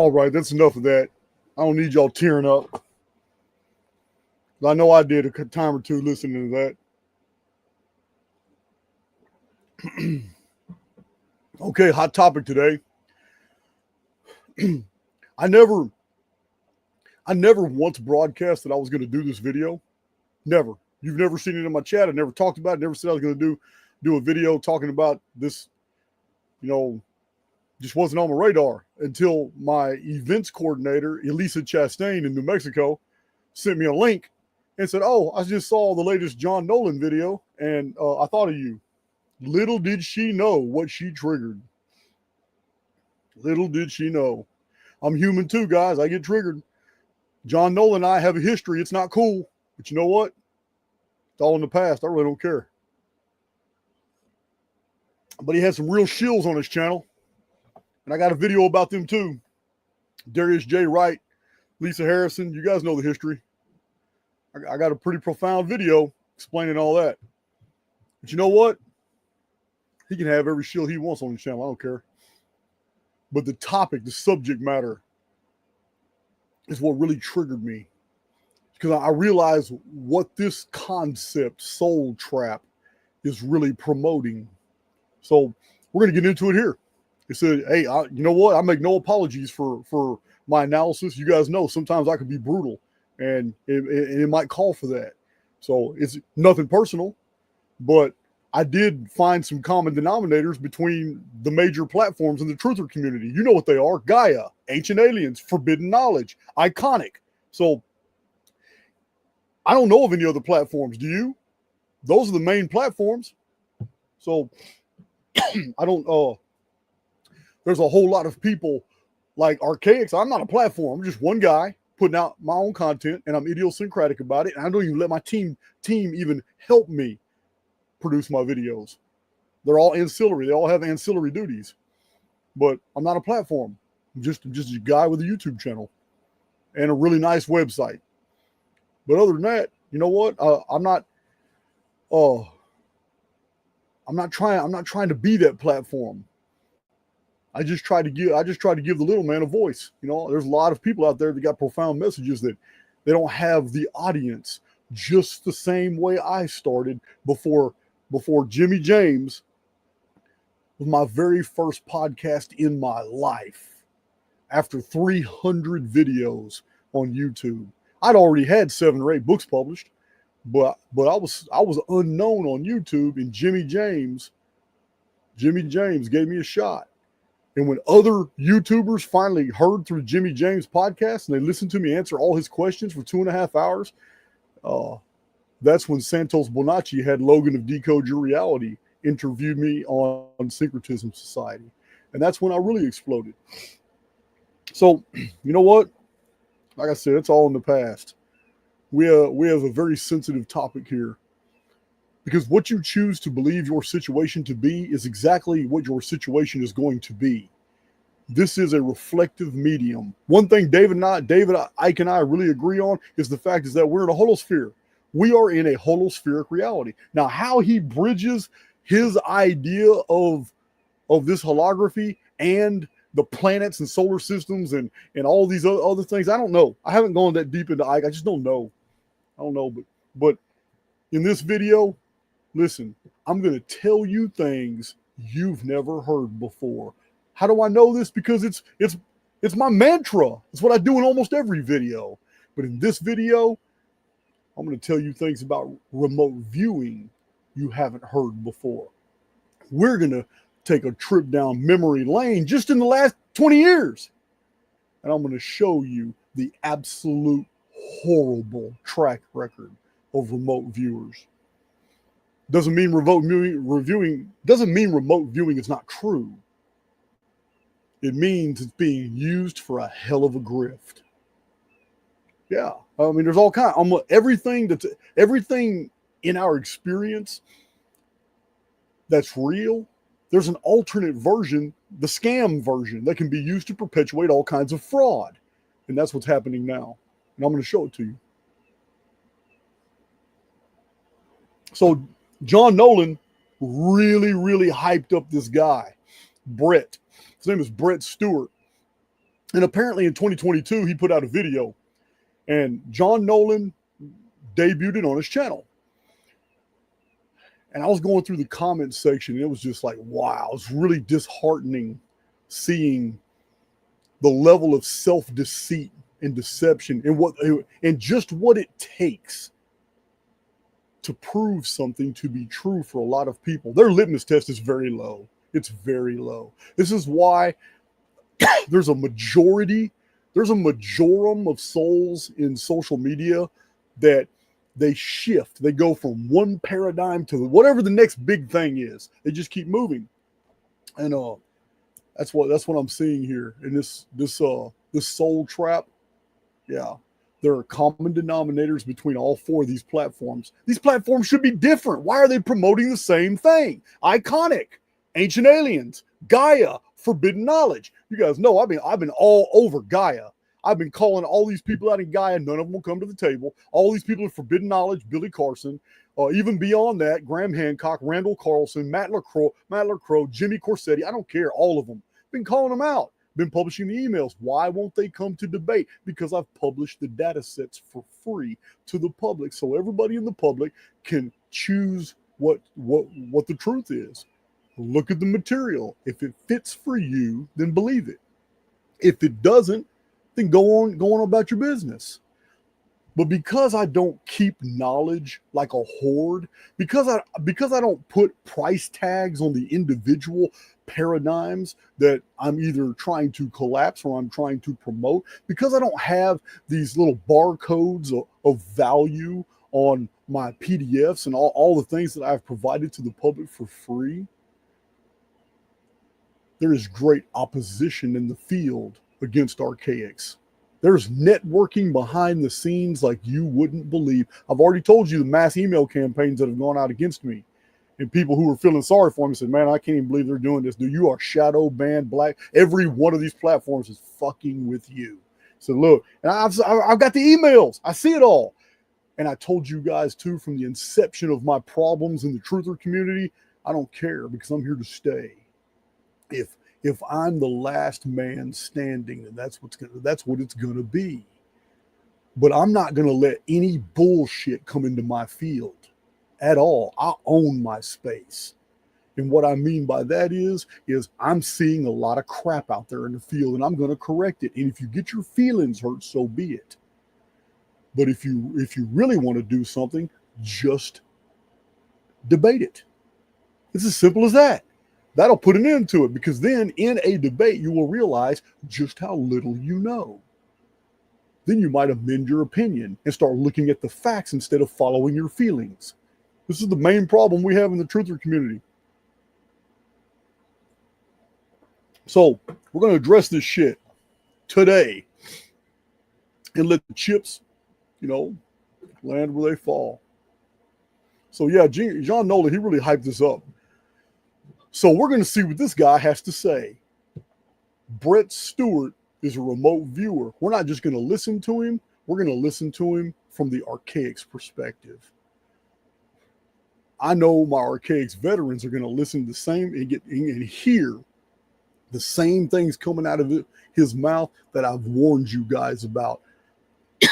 All right, that's enough of that. I don't need y'all tearing up. I know I did a time or two listening to that. Okay, hot topic today. I never once broadcast that I was going to do this video. Never. You've never seen it in my chat. I never talked about it. Never said I was going to do a video talking about this. Just wasn't on my radar until my events coordinator, Elisa Chastain in New Mexico, sent me a link and said, "Oh, I just saw the latest Jean Nolan video, and I thought of you." Little did she know what she triggered. Little did she know. I'm human too, guys. I get triggered. Jean Nolan and I have a history. It's not cool. But you know what? It's all in the past. I really don't care. But he has some real shills on his channel. And I got a video about them too. Darius J. Wright, Lisa Harrison. You guys know the history. I got a pretty profound video explaining all that. But you know what? He can have every shield he wants on his channel. I don't care. But the topic, the subject matter, is what really triggered me. Because I realized what this concept, soul trap, is really promoting. So we're going to get into it here. He said, hey, you know what? I make no apologies for my analysis. You guys know sometimes I can be brutal, and it might call for that. So it's nothing personal, but I did find some common denominators between the major platforms in the truther community. You know what they are: Gaia, Ancient Aliens, Forbidden Knowledge, Iconic. So I don't know of any other platforms. Do you? Those are the main platforms. So I don't. There's a whole lot of people like Archaix. I'm not a platform. I'm just one guy putting out my own content, and I'm idiosyncratic about it. And I don't even let my team even help me produce my videos. They're all ancillary. They all have ancillary duties. But I'm not a platform. I'm just a guy with a YouTube channel and a really nice website. But other than that, you know what? I'm not trying to be that platform. I just try to give the little man a voice. You know, there's a lot of people out there that got profound messages that they don't have the audience, just the same way I started before Jimmy James was my very first podcast in my life. After 300 videos on YouTube, I'd already had 7 or 8 books published, but I was unknown on YouTube, and Jimmy James gave me a shot. And when other YouTubers finally heard through Jimmy James' podcast and they listened to me answer all his questions for 2.5 hours, that's when Santos Bonacci had Logan of Decode Your Reality interviewed me on Syncretism Society. And that's when I really exploded. So, you know what? Like I said, it's all in the past. We have a very sensitive topic here. Because what you choose to believe your situation to be is exactly what your situation is going to be. This is a reflective medium. One thing David Icke and I really agree on is the fact is that we're in a holosphere. We are in a holospheric reality. Now, how he bridges his idea of this holography and the planets and solar systems and all these other things, I don't know. I haven't gone that deep into Icke. I just don't know. I don't know. But in this video, listen, I'm going to tell you things you've never heard before. How do I know this? Because it's my mantra. It's what I do in almost every video. But in this video, I'm going to tell you things about remote viewing you haven't heard before. We're going to take a trip down memory lane just in the last 20 years. And I'm going to show you the absolute horrible track record of remote viewers. Doesn't mean remote viewing is not true. It means it's being used for a hell of a grift. Yeah, I mean, there's all kinds. Everything in our experience that's real. There's an alternate version, the scam version, that can be used to perpetuate all kinds of fraud, and that's what's happening now. And I'm going to show it to you. So Jean Nolan really, really hyped up this guy, Brett. His name is Brett Stewart. And apparently in 2022, he put out a video, and Jean Nolan debuted it on his channel. And I was going through the comment section, and it was just like, wow, it's really disheartening seeing the level of self-deceit and deception and just what it takes to prove something to be true for a lot of people. Their litmus test is very low. It's very low. This is why there's a majorum of souls in social media that they shift. They go from one paradigm to whatever the next big thing is. They just keep moving. And that's what I'm seeing here in this soul trap. Yeah. There are common denominators between all four of these platforms. These platforms should be different. Why are they promoting the same thing? Iconic, Ancient Aliens, Gaia, Forbidden Knowledge. You guys know I've been all over Gaia. I've been calling all these people out in Gaia. None of them will come to the table. All these people are Forbidden Knowledge, Billy Carson, even beyond that, Graham Hancock, Randall Carlson, Matt LaCroix, Jimmy Corsetti. I don't care. All of them. Been calling them out. Been publishing the emails. Why won't they come to debate? Because I've published the data sets for free to the public, so everybody in the public can choose what the truth is. Look at the material. If it fits for you, then believe it. If it doesn't, then go on about your business. But because I don't keep knowledge like a hoard, because I don't put price tags on the individual paradigms that I'm either trying to collapse or I'm trying to promote, because I don't have these little barcodes of value on my PDFs and all the things that I've provided to the public for free, there is great opposition in the field against Archaix. There's networking behind the scenes like you wouldn't believe. I've already told you the mass email campaigns that have gone out against me. And people who were feeling sorry for me said, man, I can't even believe they're doing this. Dude, you are shadow banned black. Every one of these platforms is fucking with you. So look, and I've got the emails. I see it all. And I told you guys too, from the inception of my problems in the truther community, I don't care because I'm here to stay. If I'm the last man standing, then that's what it's gonna be. But I'm not gonna let any bullshit come into my field at all. I own my space. And what I mean by that is I'm seeing a lot of crap out there in the field, and I'm gonna correct it. And if you get your feelings hurt, so be it. But if you really want to do something, just debate it. It's as simple as that. That'll put an end to it, because then in a debate, you will realize just how little you know. Then you might amend your opinion and start looking at the facts instead of following your feelings. This is the main problem we have in the truther community. So we're going to address this shit today and let the chips, land where they fall. So yeah, Jean Nolan, he really hyped this up. So we're going to see what this guy has to say. Brett Stewart is a remote viewer. We're not just going to listen to him. We're going to listen to him from the Archaix perspective. I know my Archaix veterans are going to listen to the same and hear the same things coming out of his mouth that I've warned you guys about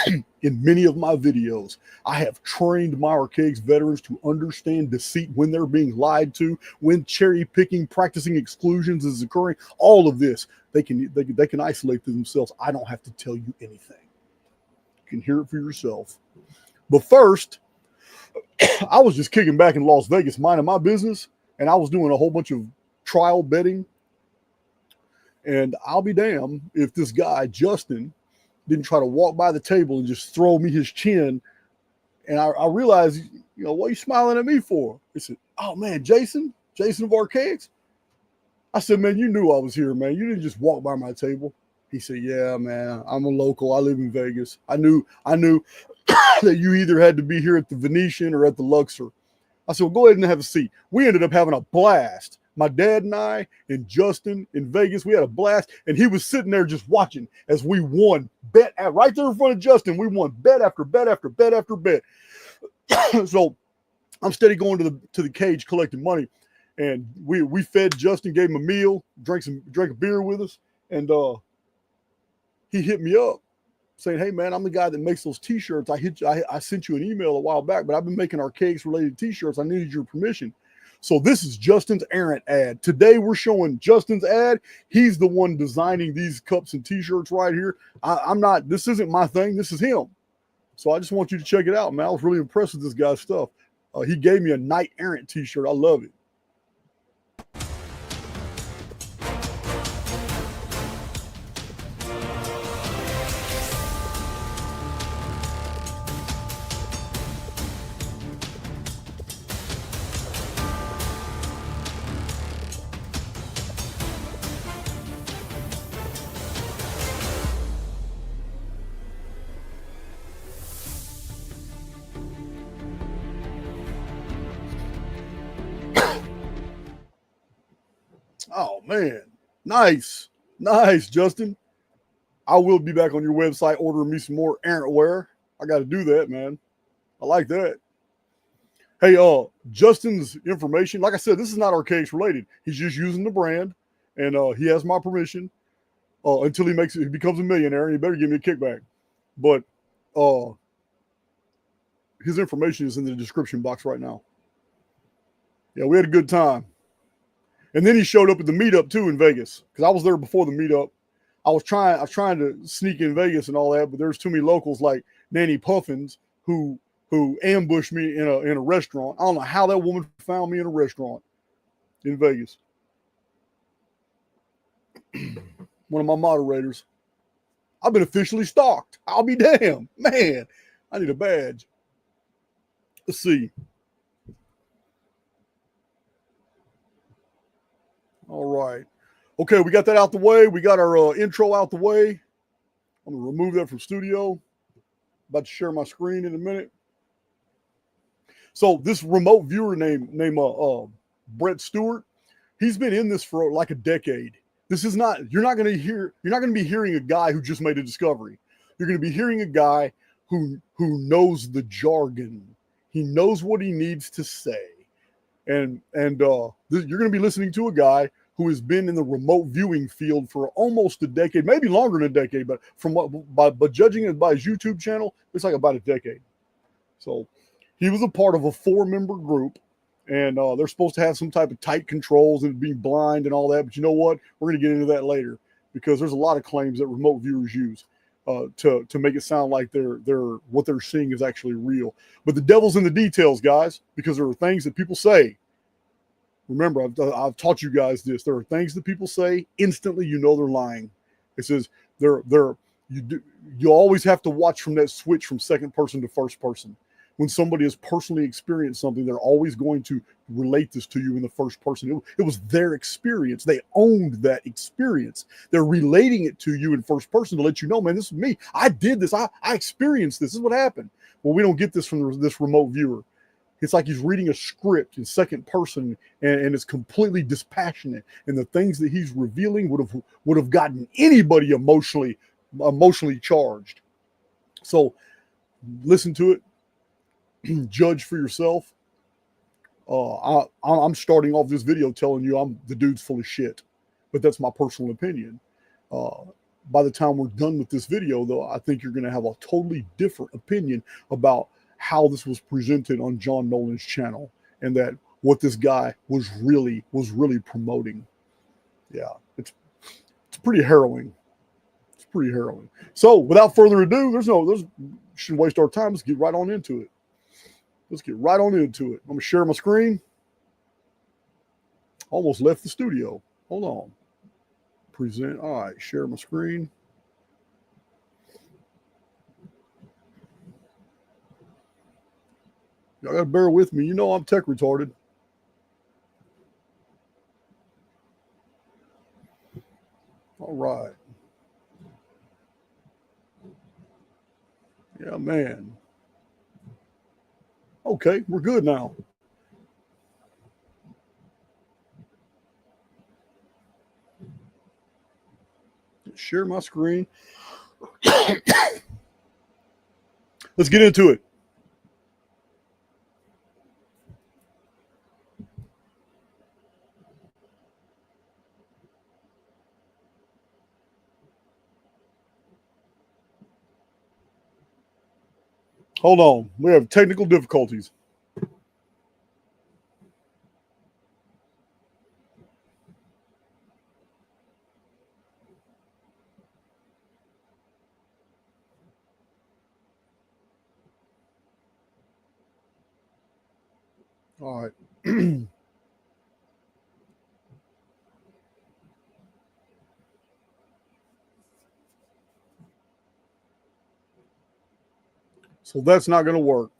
in many of my videos. I have trained my Archaix veterans to understand deceit when they're being lied to, when cherry picking, practicing exclusions is occurring. All of this, they can isolate themselves. I don't have to tell you anything. You can hear it for yourself. But first, I was just kicking back in Las Vegas, minding my business, and I was doing a whole bunch of trial betting. And I'll be damned if this guy, Justin, didn't try to walk by the table and just throw me his chin. And I realized, what are you smiling at me for? He said, oh man, Jason of Archaix. I said, man, you knew I was here, man. You didn't just walk by my table. He said, yeah, man, I'm a local. I live in Vegas. I knew that you either had to be here at the Venetian or at the Luxor. I said, well, go ahead and have a seat. We ended up having a blast. My dad and I and Justin in Vegas, we had a blast, and he was sitting there just watching as we won bet right there in front of Justin. We won bet after bet after bet after bet. So I'm steady going to the cage collecting money, and we fed Justin, gave him a meal, drank a beer with us, and he hit me up saying, "Hey man, I'm the guy that makes those T-shirts. I sent you an email a while back, but I've been making Archaix related T-shirts. I needed your permission." So this is Justin's Errant ad. Today we're showing Justin's ad. He's the one designing these cups and T-shirts right here. I'm not. This isn't my thing. This is him. So I just want you to check it out, man. I was really impressed with this guy's stuff. He gave me a Knight Errant T-shirt. I love it. Oh man, nice, Justin. I will be back on your website ordering me some more Errant wear. I got to do that, man. I like that. Hey, Justin's information, like I said, this is not Archaix related. He's just using the brand, and he has my permission until he becomes a millionaire, and he better give me a kickback. But his information is in the description box right now. Yeah, we had a good time. And then he showed up at the meetup too in Vegas, because I was there before the meetup. I was trying to sneak in Vegas and all that, but there's too many locals like Nanny Puffins who ambushed me in a restaurant. I don't know how that woman found me in a restaurant in Vegas. One of my moderators. I've been officially stalked. I'll be damned. Man, I need a badge. Let's see. All right. Okay, we got that out the way. We got our intro out the way. I'm going to remove that from studio. About to share my screen in a minute. So this remote viewer named Brett Stewart, he's been in this for like a decade. This is not, you're not going to be hearing a guy who just made a discovery. You're going to be hearing a guy who knows the jargon. He knows what he needs to say. And you're going to be listening to a guy who has been in the remote viewing field for almost a decade, maybe longer than a decade, but but judging it by his YouTube channel, it's like about a decade. So he was a part of a 4-member group, and they're supposed to have some type of tight controls and being blind and all that. But you know what? We're going to get into that later, because there's a lot of claims that remote viewers use to make it sound like they're what they're seeing is actually real. But the devil's in the details, guys, because there are things that people say. Remember, I've taught you guys this. There are things that people say instantly you know they're lying. It says you always have to watch from that switch from second person to first person. When somebody has personally experienced something, they're always going to relate this to you in the first person. It was their experience. They owned that experience. They're relating it to you in first person to let you know, man, this is me. I did this. I experienced this. This is what happened. Well, we don't get this from this remote viewer. It's like he's reading a script in second person, and it's completely dispassionate. And the things that he's revealing would have gotten anybody emotionally charged. So listen to it. Judge for yourself. I'm starting off this video telling you the dude's full of shit, but that's my personal opinion. By the time we're done with this video, though, I think you're going to have a totally different opinion about how this was presented on Jean Nolan's channel, and that what this guy was really promoting. Yeah, it's pretty harrowing. It's pretty harrowing. So without further ado, shouldn't waste our time. Let's get right on into it. I'm gonna share my screen. Almost left the studio. Hold on. Present. All right, share my screen. Y'all gotta bear with me. You know I'm tech retarded. All right. Yeah, man. Okay, we're good now. Share my screen. Let's get into it. Hold on. We have technical difficulties. All right. So that's not going to work.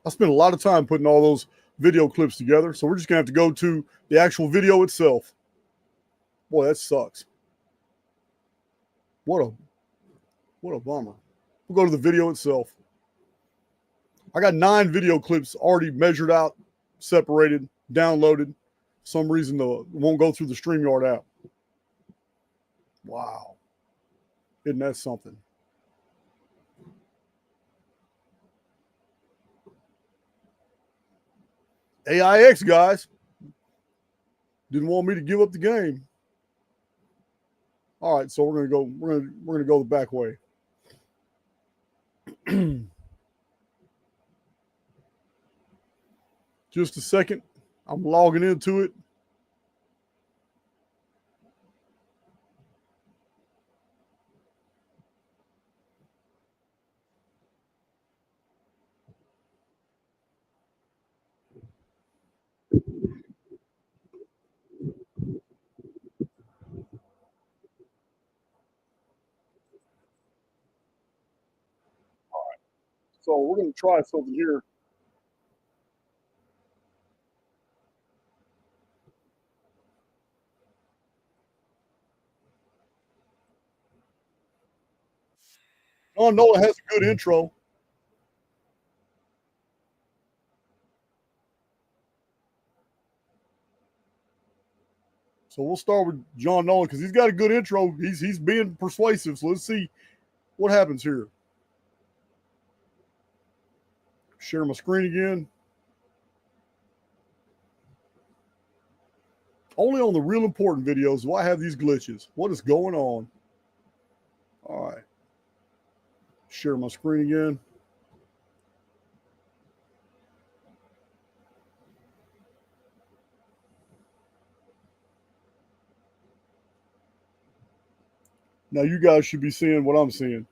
I spent a lot of time putting all those video clips together. So we're just going to have to go to the actual video itself. Boy, that sucks. What a bummer. We'll go to the video itself. I got 9 video clips already measured out, separated, downloaded. For some reason, it won't go through the StreamYard app. Wow. Isn't that something? AIX, guys. Didn't want me to give up the game. All right, so we're gonna go the back way. Just a second. I'm logging into it. So we're going to try something here. Jean Nolan has a good intro. So we'll start with Jean Nolan because he's got a good intro. He's being persuasive. So let's see what happens here. Share my screen again. Only on the real important videos do I have these glitches. What is going on? All right. Share my screen again. Now you guys should be seeing what I'm seeing.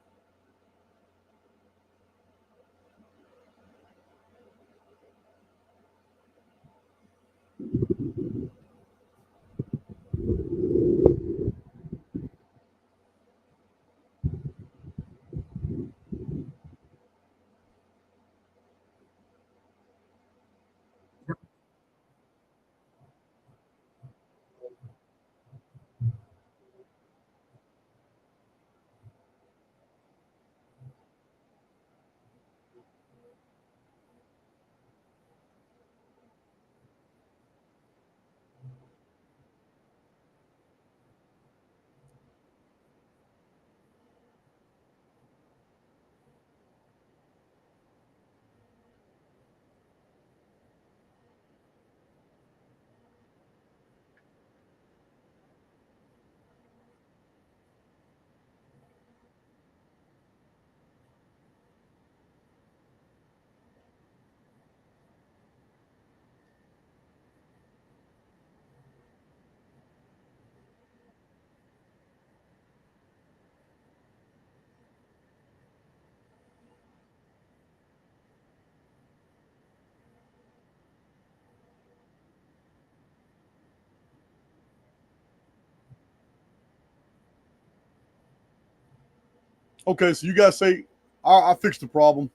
Okay, so you guys say I fixed the problem.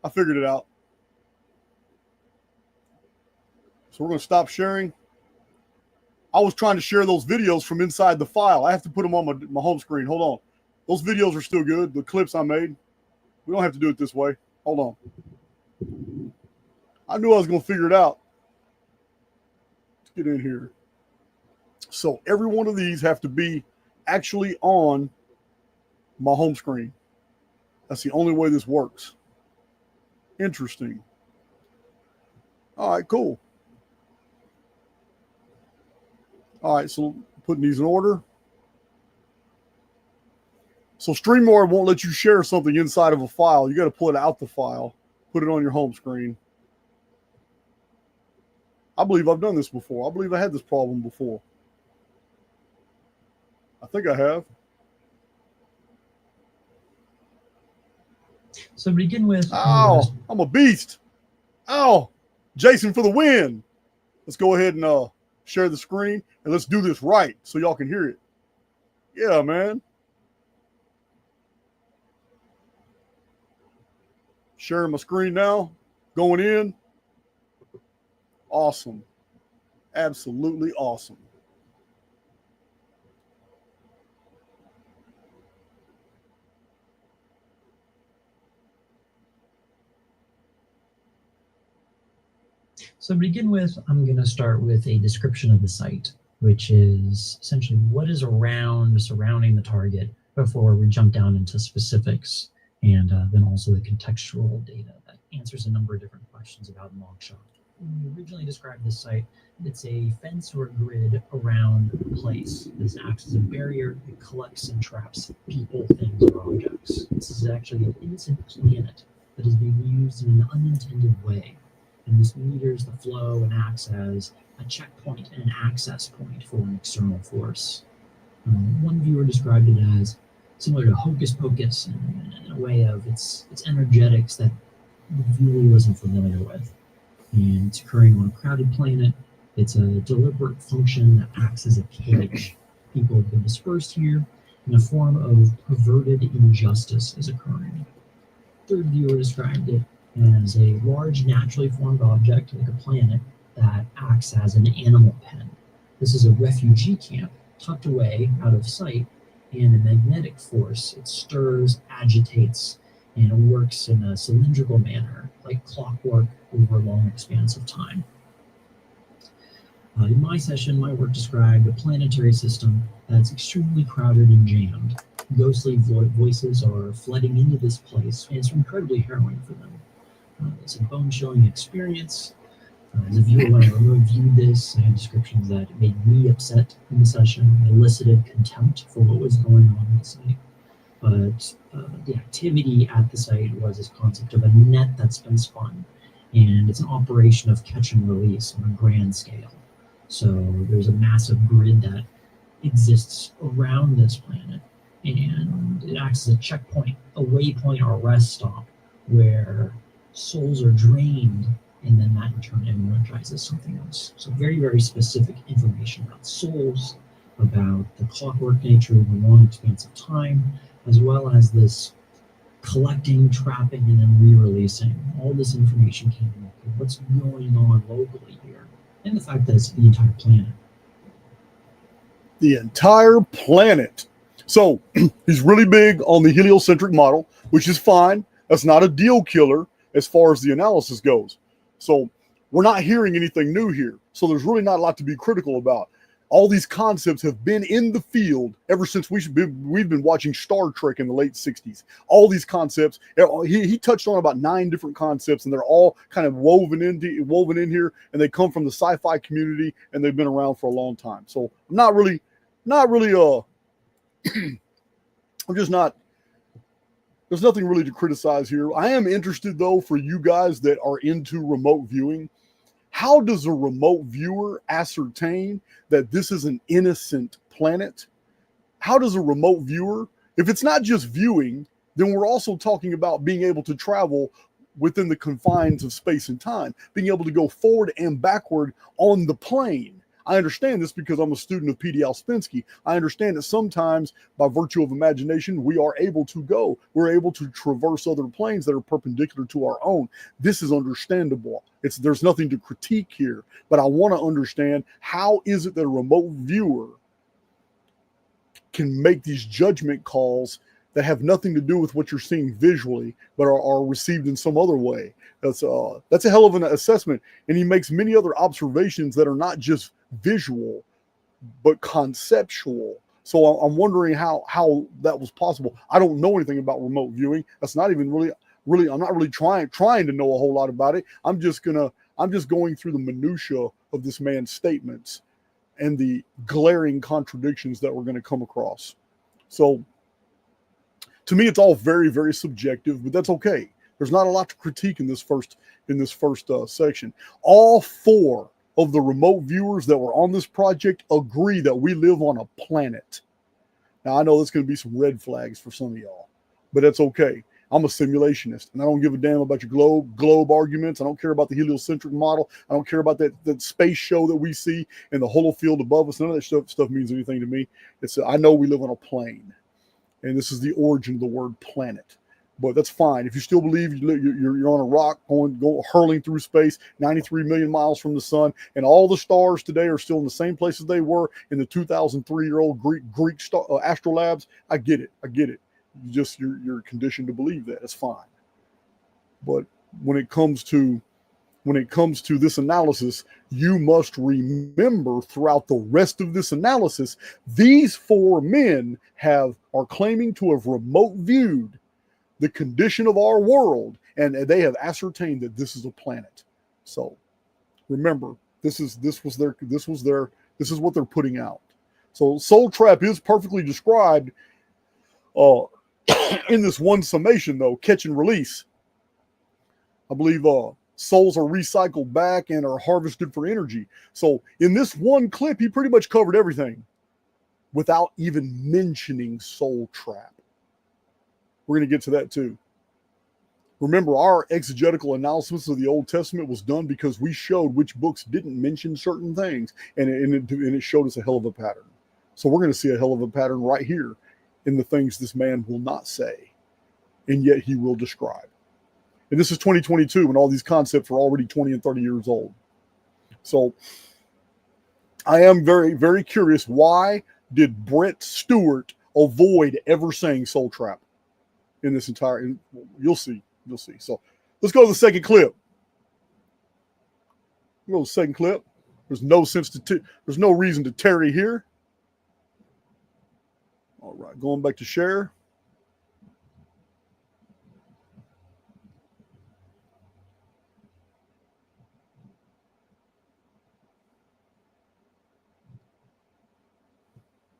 I figured it out. So we're going to stop sharing. I was trying to share those videos from inside the file. I have to put them on my home screen. Hold on. Those videos are still good. The clips I made. We don't have to do it this way. Hold on. I knew I was going to figure it out. Let's get in here. So every one of these have to be actually on my home screen. That's the only way this works. Interesting. All right, cool. All right, so putting these in order. So StreamYard won't let you share something inside of a file. You got to pull it out the file, put it on your home screen. I believe I've done this before. I believe I had this problem before. I think I have. So to begin with... Oh, I'm a beast. Oh, Jason for the win. Let's go ahead and share the screen, and let's do this right so y'all can hear it. Yeah, man. Sharing my screen now. Going in. Awesome. Absolutely awesome. So to begin with, I'm going to start with a description of the site, which is essentially what is surrounding the target before we jump down into specifics, and then also the contextual data that answers a number of different questions about Moksha. When we originally described this site, it's a fence or grid around a place. This acts as a barrier that collects and traps people, things, or objects. This is actually an innocent planet that is being used in an unintended way. And this meters the flow and acts as a checkpoint and an access point for an external force. One viewer described it as similar to hocus pocus in a way of its energetics that the viewer wasn't familiar with. And it's occurring on a crowded planet. It's a deliberate function that acts as a cage. People have been dispersed here, and a form of perverted injustice is occurring. Third viewer described it as a large naturally formed object like a planet that acts as an animal pen. This is a refugee camp tucked away out of sight, and a magnetic force. It stirs, agitates, and it works in a cylindrical manner, like clockwork over a long expanse of time. In my session, my work described a planetary system that's extremely crowded and jammed. Ghostly voices are flooding into this place, and it's incredibly harrowing for them. It's a bone-chilling experience. As a viewer, when I reviewed this, I had descriptions that it made me upset in the session, elicited contempt for what was going on in the site. But the activity at the site was this concept of a net that's been spun, and it's an operation of catch and release on a grand scale. So there's a massive grid that exists around this planet, and it acts as a checkpoint, a waypoint, or a rest stop where souls are drained, and then that in turn energizes something else. So very, very specific information about souls, about the clockwork nature of a long expanse of time, as well as this collecting, trapping, and then re-releasing. All this information came in. What's going on locally here? And the fact that it's the entire planet. The entire planet. So he's really big on the heliocentric model, which is fine. That's not a deal killer as far as the analysis goes. So we're not hearing anything new here. So there's really not a lot to be critical about. All these concepts have been in the field ever since we've been watching Star Trek in the late 60s. All these concepts, he touched on about 9 different concepts, and they're all kind of woven in here, and they come from the sci-fi community, and they've been around for a long time. So I'm not really, I'm just not, there's nothing really to criticize here. I am interested, though, for you guys that are into remote viewing. How does a remote viewer ascertain that this is an innocent planet? How does a remote viewer, if it's not just viewing, then we're also talking about being able to travel within the confines of space and time, being able to go forward and backward on the plane. I understand this because I'm a student of P.D. Ouspensky. I understand that sometimes, by virtue of imagination, we are able to go. We're able to traverse other planes that are perpendicular to our own. This is understandable. There's nothing to critique here, but I want to understand, how is it that a remote viewer can make these judgment calls that have nothing to do with what you're seeing visually, but are received in some other way? That's a hell of an assessment. And he makes many other observations that are not just visual, but conceptual. So I'm wondering how that was possible. I don't know anything about remote viewing. That's not even really, I'm not really trying to know a whole lot about it. I'm just going through the minutia of this man's statements and the glaring contradictions that we're going to come across. So to me, it's all very, very subjective, but that's okay. There's not a lot to critique in this first section. All 4 of the remote viewers that were on this project agree that we live on a planet. Now, I know there's going to be some red flags for some of y'all, but that's okay. I'm a simulationist, and I don't give a damn about your globe arguments. I don't care about the heliocentric model. I don't care about that space show that we see and the holofield above us. None of that stuff means anything to me. I know we live on a plane, and this is the origin of the word planet. But that's fine. If you still believe you're on a rock hurling through space, 93 million miles from the sun, and all the stars today are still in the same places they were in the 2,003-year-old Greek astrolabes, I get it. You're conditioned to believe that. It's fine. But when it comes to this analysis, you must remember throughout the rest of this analysis, these 4 men are claiming to have remote viewed the condition of our world, and they have ascertained that this is a planet. So remember, this is what they're putting out. So Soul Trap is perfectly described in this one summation, though, catch and release. I believe souls are recycled back and are harvested for energy. So in this one clip, he pretty much covered everything without even mentioning Soul Trap. We're going to get to that too. Remember, our exegetical analysis of the Old Testament was done because we showed which books didn't mention certain things, and it showed us a hell of a pattern. So we're going to see a hell of a pattern right here in the things this man will not say, and yet he will describe. And this is 2022, and all these concepts are already 20 and 30 years old. So I am very, very curious, why did Brett Stewart avoid ever saying Soul Trap in this entire, you'll see. So let's go to the second clip. There's no reason to tarry here. All right, going back to share.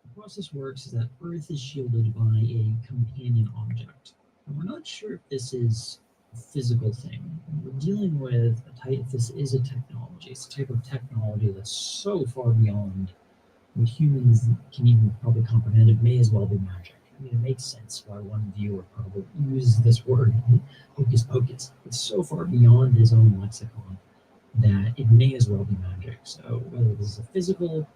The process works is that Earth is shielded by a companion object. And we're not sure if this is a physical thing. We're dealing with if this is a technology. It's a type of technology that's so far beyond what humans can even probably comprehend. It may as well be magic. I mean, it makes sense why one viewer probably uses this word, hocus pocus. It's so far beyond his own lexicon that it may as well be magic. So whether this is a physical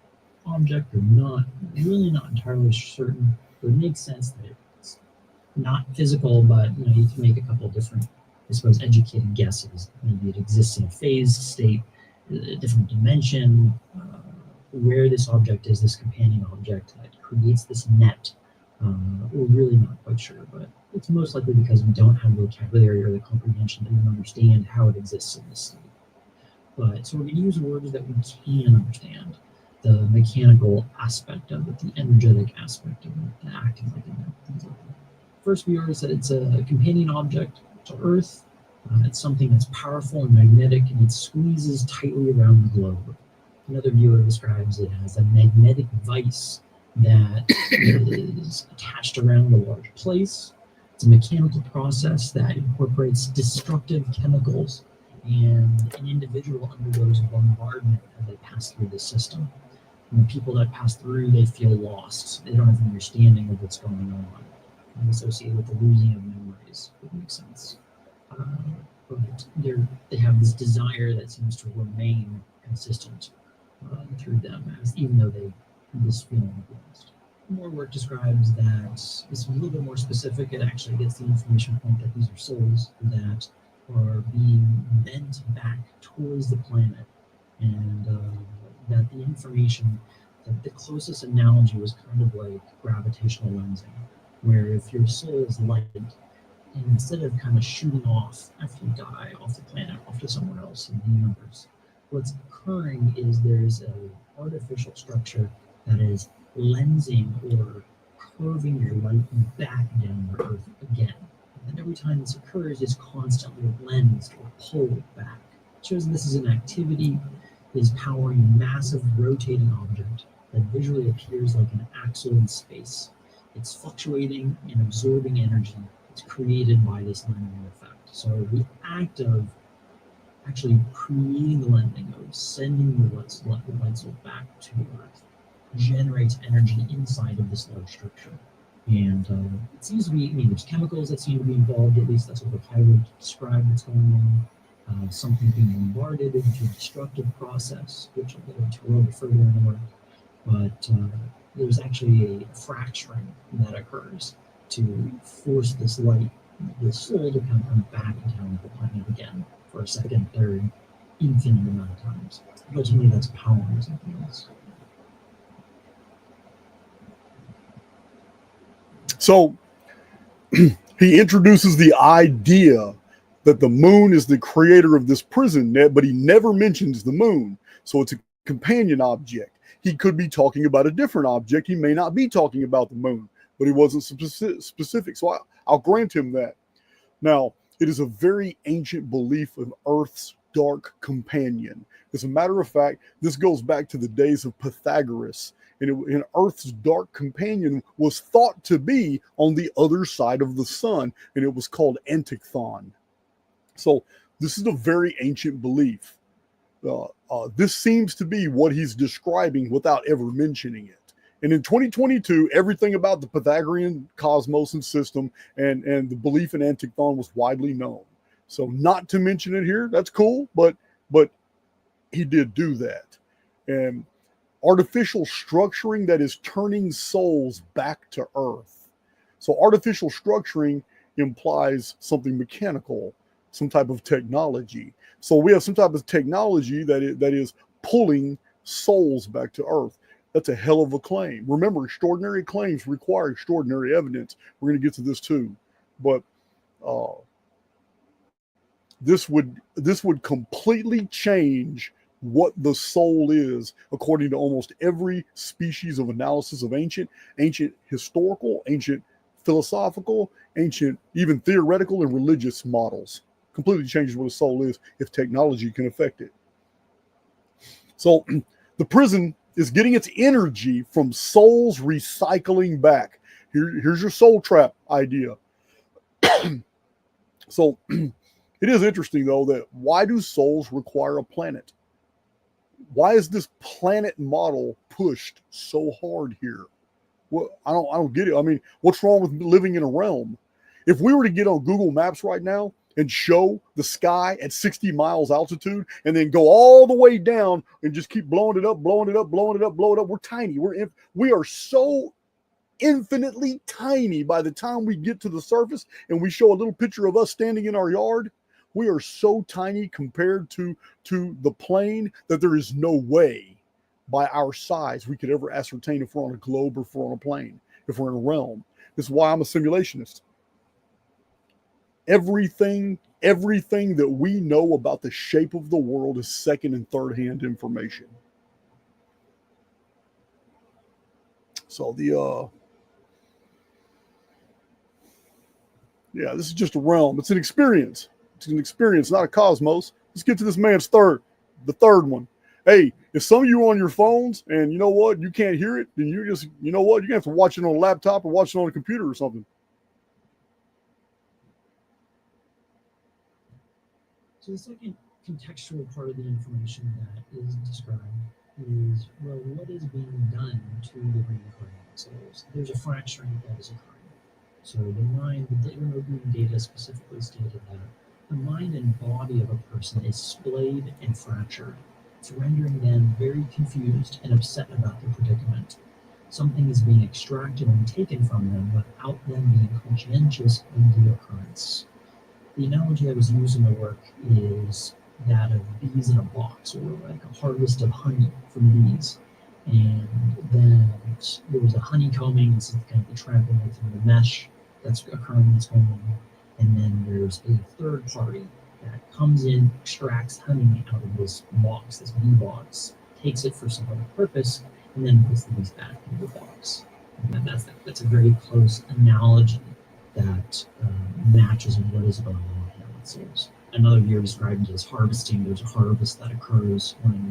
object or not, really not entirely certain, but it makes sense that it's not physical, but you can make a couple of different, I suppose, educated guesses. Maybe it exists in a phased state, a different dimension, where this object is, this companion object that creates this net. We're really not quite sure, but it's most likely because we don't have the vocabulary or the comprehension to even understand how it exists in this state. But so we're going to use words that we can understand. The mechanical aspect of it, the energetic aspect of it, the acting like it, things like that. First viewer said it's a companion object to Earth. It's something that's powerful and magnetic, and it squeezes tightly around the globe. Another viewer describes it as a magnetic vice that is attached around a large place. It's a mechanical process that incorporates destructive chemicals, and an individual undergoes bombardment as they pass through the system. And the people that pass through, they feel lost. They don't have an understanding of what's going on. And associated with the losing of memories, would make sense. But they have this desire that seems to remain consistent through them, even though they have this feeling of lost. More work describes that it's a little bit more specific. It actually gets the information point that these are souls that are being bent back towards the planet, and that the information, that the closest analogy was kind of like gravitational lensing, where if your soul is light, and instead of kind of shooting off after you die off the planet, off to somewhere else in the universe, what's occurring is there's an artificial structure that is lensing or curving your light back down to Earth again. And every time this occurs, it's constantly lensed or pulled back. It shows this is an activity that is powering a massive rotating object that visually appears like an axle in space. It's fluctuating and absorbing energy. It's created by this lending effect. So the act of actually creating the lending, of sending the light source back to Earth, generates energy inside of this large structure. And it seems to be, I mean, there's chemicals that seem to be involved, at least that's what the pilot described what's going on. Something being bombarded into a destructive process, which I'll get into a little bit further in the work. But there's actually a fracturing that occurs to force this light, this soul, to come back down the planet again for a second, third, infinite amount of times. But to me, that's power or something else. So he introduces the idea that the moon is the creator of this prison net, but he never mentions the moon. So it's a companion object. He could be talking about a different object. He may not be talking about the moon, but he wasn't specific. So I'll grant him that. Now, it is a very ancient belief of Earth's dark companion. As a matter of fact, this goes back to the days of Pythagoras. And Earth's dark companion was thought to be on the other side of the sun, and it was called Antichthon. So this is a very ancient belief. This seems to be what he's describing without ever mentioning it. And in 2022, everything about the Pythagorean cosmos and system and the belief in Antichthon was widely known. So not to mention it here, that's cool, but he did do that. And artificial structuring that is turning souls back to Earth. So artificial structuring implies something mechanical, some type of technology. So we have some type of technology that is pulling souls back to Earth. That's a hell of a claim. Remember, extraordinary claims require extraordinary evidence. We're going to get to this too. But this would completely change what the soul is, according to almost every species of analysis of ancient historical, ancient philosophical, ancient even theoretical and religious models. Completely changes what a soul is if technology can affect it. So the prison is getting its energy from souls recycling back. Here's your soul trap idea. So it is interesting, though, that why do souls require a planet? Why is this planet model pushed so hard here? Well, I don't get it. I mean, what's wrong with living in a realm? If we were to get on Google Maps right now and show the sky at 60 miles altitude and then go all the way down and just keep blowing it up, blowing it up, blowing it up, blowing it up, we're tiny. We are so infinitely tiny by the time we get to the surface and we show a little picture of us standing in our yard. We are so tiny compared to the plane that there is no way by our size we could ever ascertain if we're on a globe or if we're on a plane, if we're in a realm. This is why I'm a simulationist. Everything that we know about the shape of the world is second and third hand information. So this is just a realm. It's an experience. It's an experience, not a cosmos. Let's get to this man's the third one. Hey, if some of you are on your phones and you know what, you can't hear it, then you're just, you know what, you're going to have to watch it on a laptop or watch it on a computer or something. So the second contextual part of the information that is described is, well, what is being done to the reincarnated souls? There's a fracturing that is occurring. So the mind, the data specifically stated that the mind and body of a person is splayed and fractured. It's rendering them very confused and upset about their predicament. Something is being extracted and taken from them without them being conscientious of the occurrence. The analogy I was using in the work is that of bees in a box, or like a harvest of honey from bees. And then there's a honeycombing, and some kind of the trampling through the mesh that's occurring, that's going on. And then there's a third party that comes in, extracts honey out of this box, this bee box, takes it for some other purpose, and then puts the bees back into the box. And that's a very close analogy that matches with what is going on here with souls. Another year described as harvesting. There's a harvest that occurs when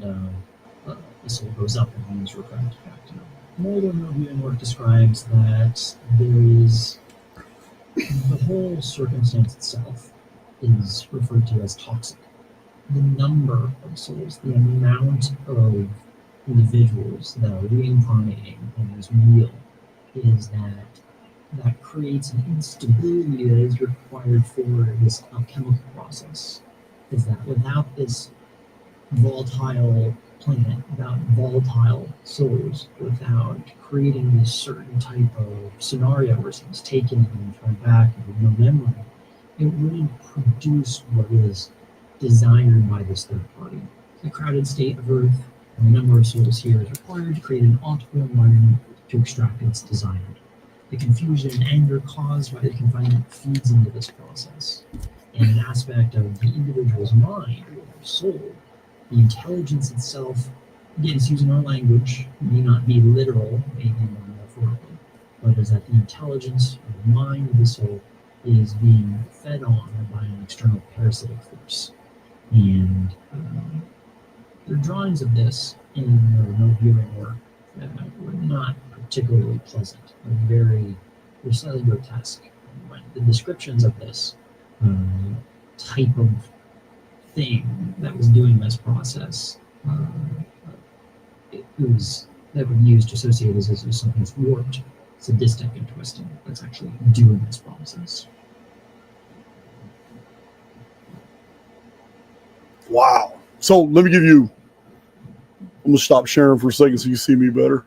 the soul goes up and is refracted back down. More no viewing work describes that there is the whole circumstance itself is referred to as toxic. The number of souls, the amount of individuals that are reincarnating in this wheel is that creates an instability that is required for this alchemical process. Is that without this volatile planet, without volatile souls, without creating this certain type of scenario where someone's taken and thrown back with no memory, it wouldn't produce what is desired by this third party. The crowded state of Earth and the number of souls here is required to create an optimal environment to extract its desired. The confusion and anger caused by the confinement feeds into this process. And an aspect of the individual's mind or their soul, the intelligence itself, again, it's using our language, may not be literal, maybe more metaphorical, but is that the intelligence of the mind of the soul is being fed on by an external parasitic force. And the drawings of this in the no viewing work were not particularly pleasant. They're slightly grotesque. When the descriptions of this type of thing that was doing this process, that would be used to associate this as something that's warped, sadistic, and twisted. That's actually doing this process. Wow. So let me give you, I'm going to stop sharing for a second so you see me better.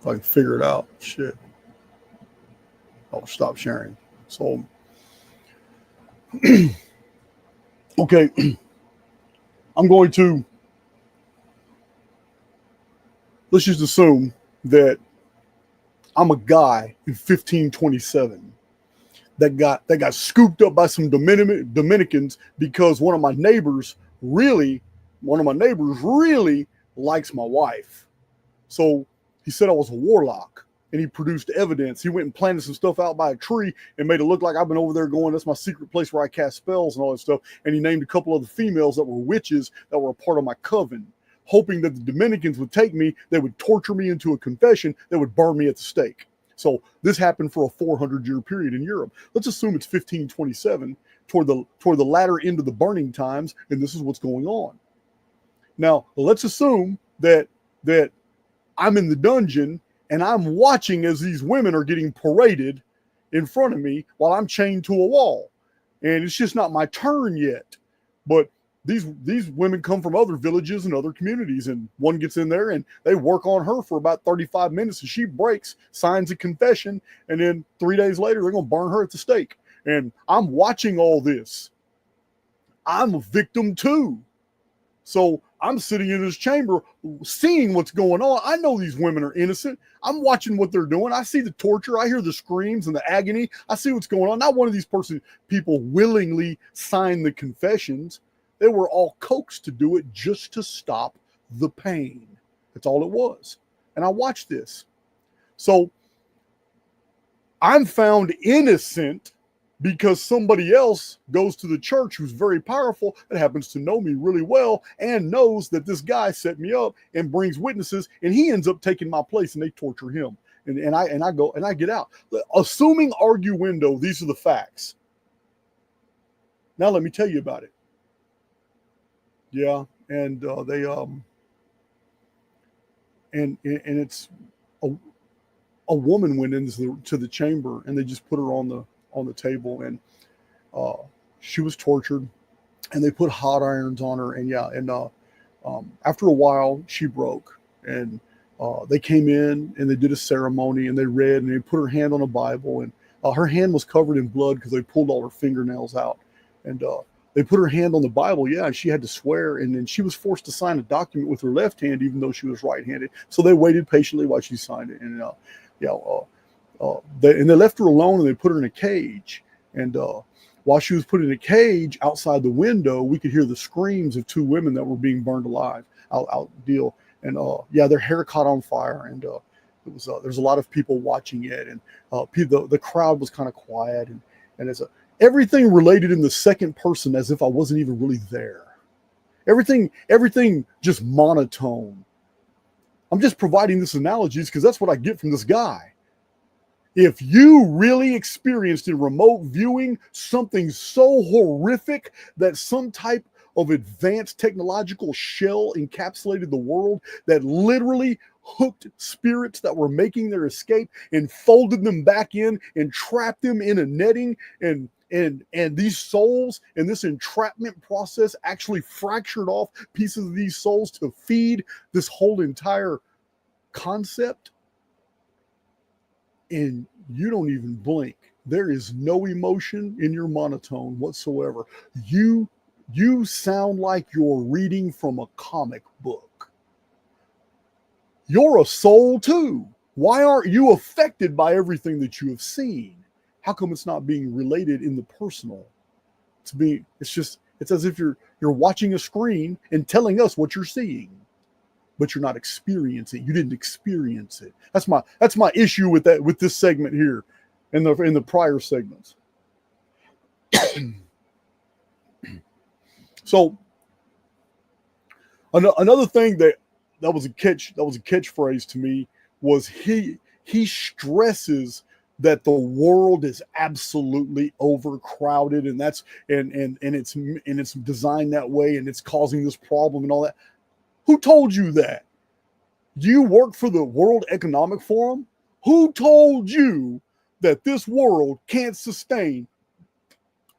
If I can figure it out. Shit. I'll stop sharing. So, okay. I'm going to, let's just assume that I'm a guy in 1527 that got scooped up by some Dominicans because one of my neighbors really likes my wife. So he said I was a warlock, and he produced evidence. He went and planted some stuff out by a tree and made it look like I've been over there going, that's my secret place where I cast spells and all that stuff. And he named a couple of the females that were witches that were a part of my coven, hoping that the Dominicans would take me, they would torture me into a confession, they would burn me at the stake. So this happened for a 400-year period in Europe. Let's assume it's 1527, toward the latter end of the burning times, and this is what's going on. Now, let's assume that I'm in the dungeon and I'm watching as these women are getting paraded in front of me while I'm chained to a wall. And it's just not my turn yet. But these women come from other villages and other communities, and one gets in there and they work on her for about 35 minutes, and she breaks, signs a confession, and then 3 days later they're going to burn her at the stake. And I'm watching all this. I'm a victim too. So I'm sitting in this chamber seeing what's going on. I know these women are innocent. I'm watching what they're doing. I see the torture. I hear the screams and the agony. I see what's going on. Not one of these people willingly signed the confessions. They were all coaxed to do it just to stop the pain. That's all it was. And I watched this. So I'm found innocent because somebody else goes to the church who's very powerful and happens to know me really well and knows that this guy set me up and brings witnesses, and he ends up taking my place and they torture him. And I go and I get out. Assuming arguendo, these are the facts. Now let me tell you about it. Yeah, and and it's a woman went into the chamber, and they just put her on the table, and she was tortured, and they put hot irons on her, and after a while she broke, and they came in and they did a ceremony, and they read, and they put her hand on a Bible, and her hand was covered in blood because they pulled all her fingernails out, and they put her hand on the Bible, and she had to swear, and then she was forced to sign a document with her left hand, even though she was right-handed. So they waited patiently while she signed it, and they left her alone, and they put her in a cage. And while she was put in a cage outside the window, we could hear the screams of two women that were being burned alive out deal. And their hair caught on fire, and there's a lot of people watching it, and the crowd was kind of quiet, and it's everything related in the second person as if I wasn't even really there. Everything just monotone. I'm just providing this analogies because that's what I get from this guy. If you really experienced in remote viewing something so horrific that some type of advanced technological shell encapsulated the world that literally hooked spirits that were making their escape and folded them back in and trapped them in a netting, and these souls and this entrapment process actually fractured off pieces of these souls to feed this whole entire concept, and you don't even blink. There is no emotion in your monotone whatsoever. You sound like you're reading from a comic book. You're a soul too. Why aren't you affected by everything that you have seen? How come it's not being related in the personal? It's as if you're watching a screen and telling us what you're seeing, but you're not experiencing it. You didn't experience it. That's my issue with this segment here in the prior segments. So another thing that was a catchphrase to me was he stresses that the world is absolutely overcrowded, and it's designed that way, and it's causing this problem and all that. Who told you that? Do you work for the World Economic Forum? Who told you that this world can't sustain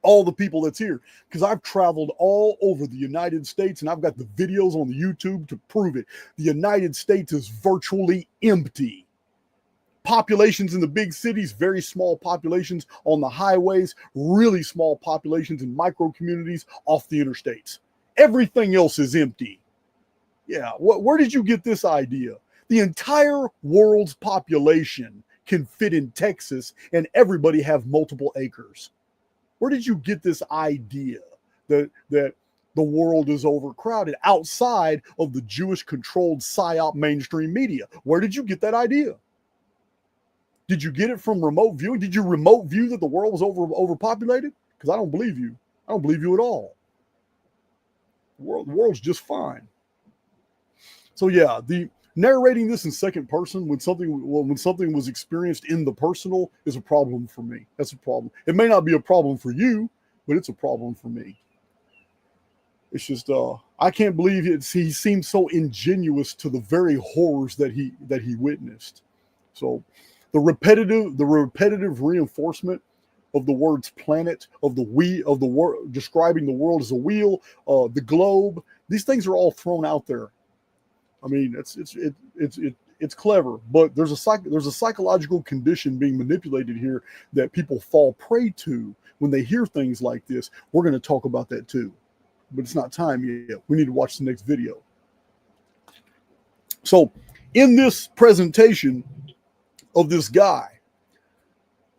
all the people that's here? Because I've traveled all over the United States, and I've got the videos on the YouTube to prove it. The United States is virtually empty. Populations in the big cities, very small populations on the highways, really small populations in micro communities off the interstates. Everything else is empty. Yeah, where did you get this idea? The entire world's population can fit in Texas, and everybody have multiple acres. Where did you get this idea that the world is overcrowded outside of the Jewish-controlled psyop mainstream media? Where did you get that idea? Did you get it from remote viewing? Did you remote view that the world was overpopulated? Because I don't believe you. I don't believe you at all. The world's just fine. So yeah, the narrating this in second person when something was experienced in the personal is a problem for me. That's a problem. It may not be a problem for you, but it's a problem for me. It's just I can't believe it. He seemed so ingenuous to the very horrors that he witnessed. So the repetitive reinforcement of the words planet, of the world, describing the world as a wheel, the globe. These things are all thrown out there. I mean, it's clever, but there's a psychological condition being manipulated here that people fall prey to when they hear things like this. We're going to talk about that too, but it's not time yet. We need to watch the next video. So, in this presentation of this guy,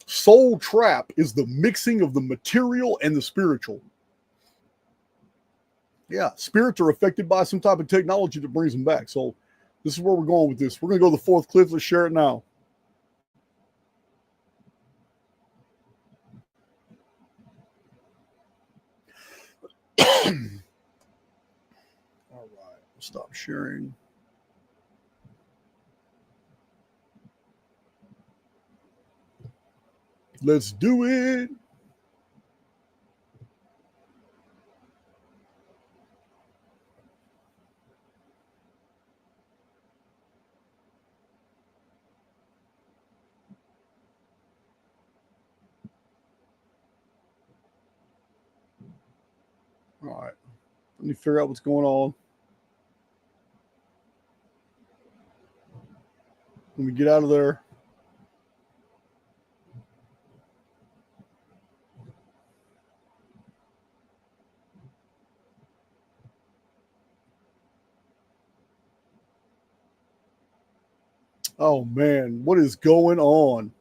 soul trap is the mixing of the material and the spiritual. Yeah, spirits are affected by some type of technology that brings them back. So this is where we're going with this. We're going to go to the fourth clip. Let's share it now. All right, stop sharing. Let's do it. All right, let me figure out what's going on. Let me get out of there. Oh man, what is going on?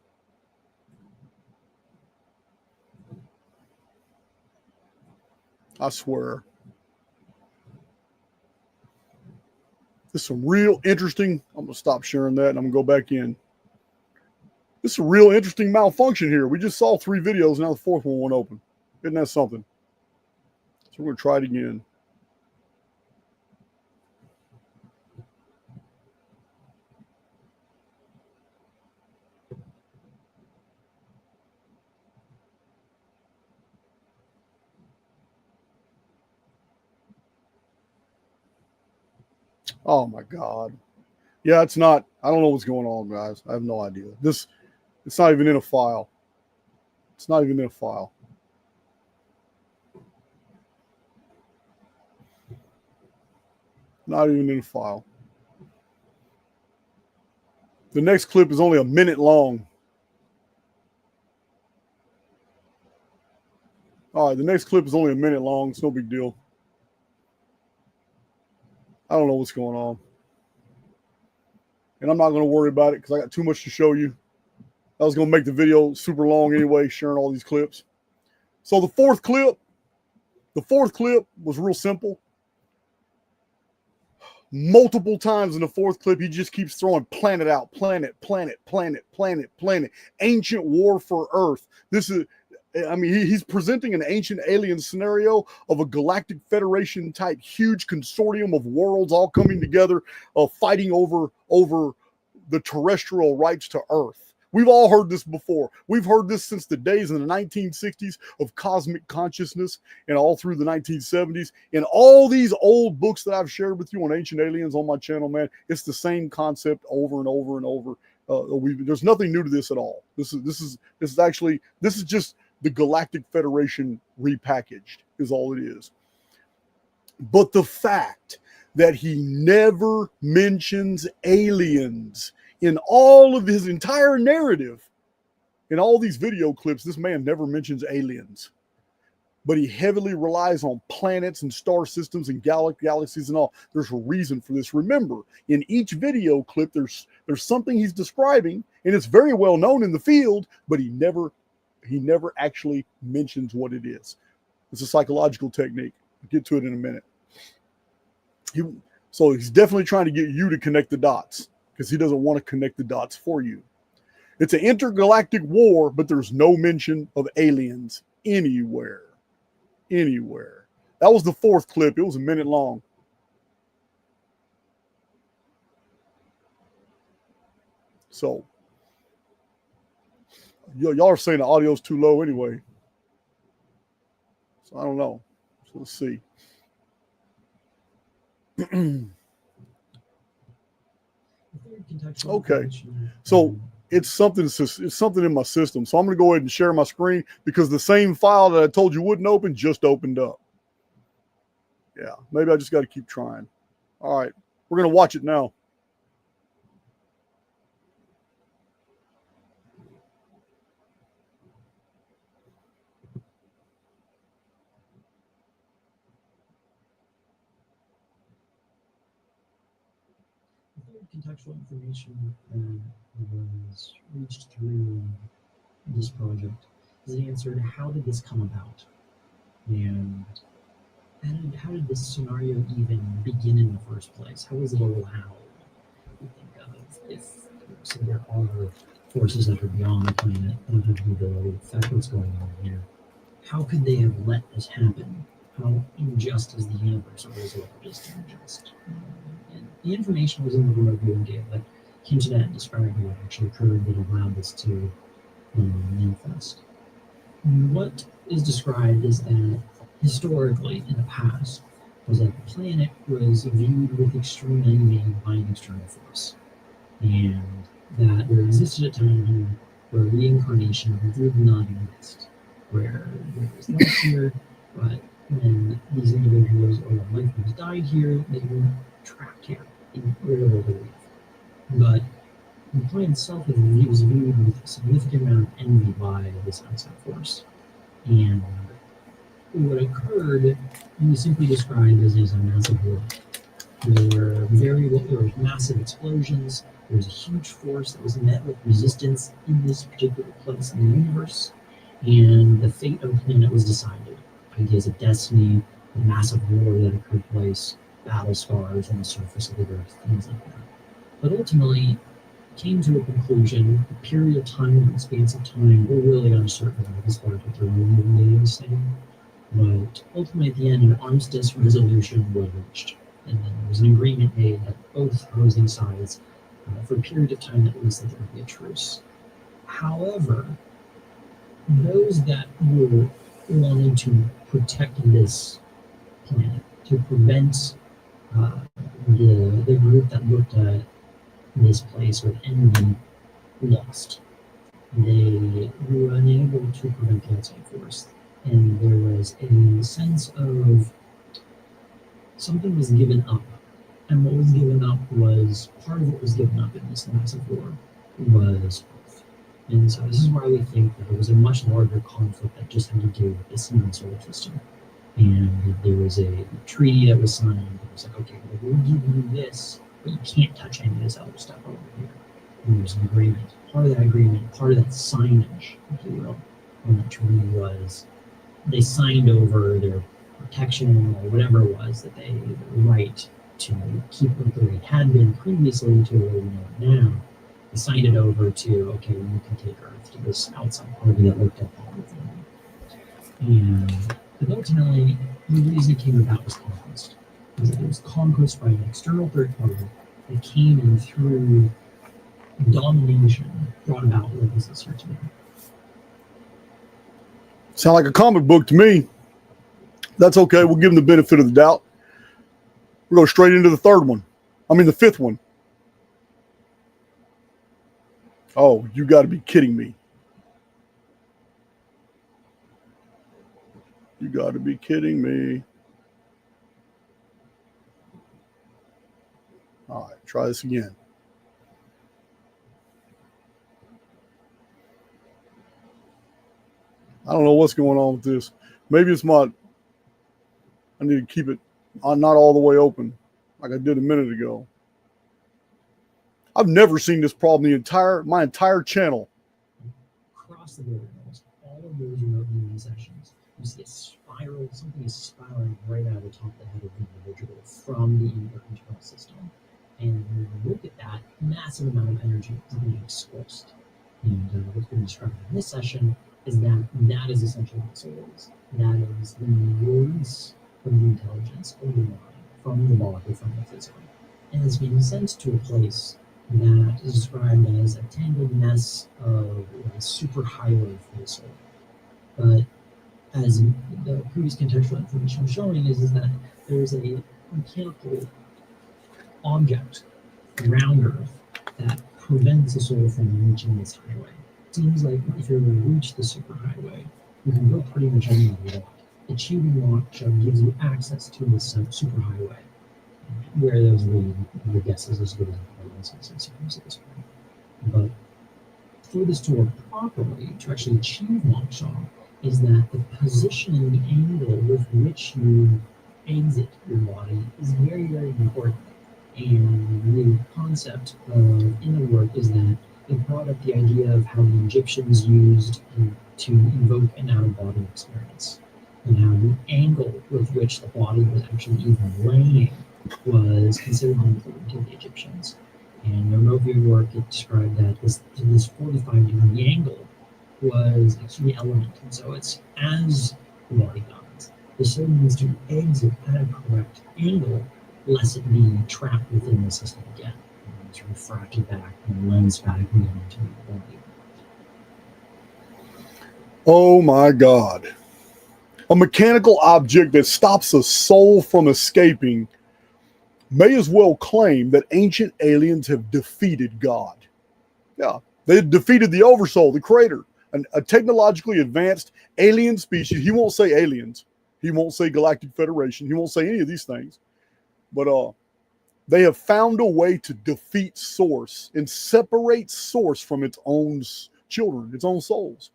I swear. This is some real interesting. I'm going to stop sharing that and I'm going to go back in. This is a real interesting malfunction here. We just saw 3 videos. Now the fourth one won't open. Isn't that something? So we're going to try it again. Oh my God. Yeah, it's not. I don't know what's going on, guys. I have no idea. It's not even in a file. It's not even in a file. Not even in a file. The next clip is only a minute long. All right, the next clip is only a minute long. It's no big deal. I don't know what's going on. And I'm not going to worry about it because I got too much to show you. I was going to make the video super long anyway, sharing all these clips. So the fourth clip was real simple. Multiple times in the fourth clip, he just keeps throwing planet out, planet, planet, planet, planet, planet. Ancient war for Earth. He's presenting an ancient alien scenario of a galactic federation type huge consortium of worlds all coming together, fighting over the terrestrial rights to Earth. We've all heard this before. We've heard this since the days in the 1960s of cosmic consciousness and all through the 1970s. In all these old books that I've shared with you on Ancient Aliens on my channel, man, it's the same concept over and over and over. There's nothing new to this at all. This is just the Galactic Federation repackaged is all it is. But the fact that he never mentions aliens in all of his entire narrative, in all these video clips, this man never mentions aliens. But he heavily relies on planets and star systems and galaxies and all. There's a reason for this. Remember, in each video clip, there's something he's describing, and it's very well known in the field, but he never actually mentions what it is. It's a psychological technique. I'll get to it in a minute. So he's definitely trying to get you to connect the dots because he doesn't want to connect the dots for you. It's an intergalactic war, but there's no mention of aliens anywhere. Anywhere. That was the fourth clip. It was a minute long. So y'all are saying the audio's too low anyway. So I don't know. So let's see. Okay. So it's something in my system. So I'm going to go ahead and share my screen because the same file that I told you wouldn't open just opened up. Yeah, maybe I just got to keep trying. All right. We're going to watch it now. Contextual information was reached through this project is an answer to how did this come about, and how did this scenario even begin in the first place? How was it allowed? You think of if so there are forces that are beyond the planet that have the ability to affect what's going on here. How could they have let this happen? How unjust is the universe, or is it just unjust? And the information was in the remote viewing gate, but hinted at and described what actually occurred that allowed this to manifest. And what is described is that historically, in the past, was that the planet was viewed with extreme envy by an external force, and that there existed a time where reincarnation did not exist, where there was life here, but when these individuals or life forms died here, they were trapped here in wherever they lived. But the planet itself was viewed with a significant amount of envy by this outside force. And what occurred was simply described as a massive war. There were massive explosions. There was a huge force that was met with resistance in this particular place in the universe, and the fate of the planet was decided. Ideas of destiny, the massive war that occurred place, battle scars on the surface of the earth, things like that. But ultimately, came to a conclusion, a period of time, an expanse of time, we're really uncertain as far as what the real data is saying. But ultimately, at the end, an armistice resolution was reached. And then there was an agreement made that both opposing sides, for a period of time at least, that there would be a truce. However, those that were wanting to protect this planet, to prevent the group that looked at this place with envy lost. They were unable to prevent the outside force, and there was a sense of something was given up. And what was given up was part of what was given up in this massive war was Earth. And so this is why we think that there was a much larger conflict that just had to do with this human solar system. And there was a treaty that was signed. It was like, okay, well, we'll give you this, but you can't touch any of this other stuff over here. And there's an agreement. Part of that agreement, part of that signage, if you will, on that treaty was they signed over their protection or whatever it was that they the right to keep it the way it had been previously to where we know it now. They signed it over to, okay, well, you can take Earth to this outside party that looked at everything. And ultimately, the reason it came about was conquest. It was conquest by an external third party that came in through domination, brought about what is this here today. Sound like a comic book to me. That's okay. We'll give them the benefit of the doubt. We'll go straight into the the fifth one. Oh, you got to be kidding me. You got to be kidding me. All right, try this again. I don't know what's going on with this. Maybe it's I need to keep it not all the way open like I did a minute ago. I've never seen this problem my entire channel. Across the board, all of those remote viewing sessions, you see a spiral, something is spiraling right out of the top of the head of the individual from the internal system. And when you look at that, massive amount of energy is being exposed. And what's been described in this session is that is essentially what soul is. That is the release of the intelligence of the mind from the body, from the physical. And it's being sent to a place that is described as a tangled mess of a super highway for the soul. But as the previous contextual information was showing is that there's a mechanical object around Earth that prevents the soul from reaching this highway. It seems like if you're going to reach the superhighway, you can go pretty much anywhere you want. Achieving launch gives you access to this superhighway. Where those lead, your guess is as good as anyone at this point. But for this to work properly, to actually achieve moksha, is that the position and the angle with which you exit your body is very, very important. And the concept in the work is that it brought up the idea of how the Egyptians used to invoke an out-of-body experience, and how the angle with which the body was actually even laying was considered important to the Egyptians. And in remote viewing work, it described that this 45-degree angle was a key element. And so it's as the body dies, the soul needs to exit at a correct angle, lest it be trapped within the system again. And it's refracted back and lensed back into the body. Oh my God. A mechanical object that stops a soul from escaping may as well claim that ancient aliens have defeated God. Yeah, they defeated the Oversoul, the Creator, a technologically advanced alien species. He won't say aliens. He won't say Galactic Federation. He won't say any of these things. But they have found a way to defeat Source and separate Source from its own children, its own souls.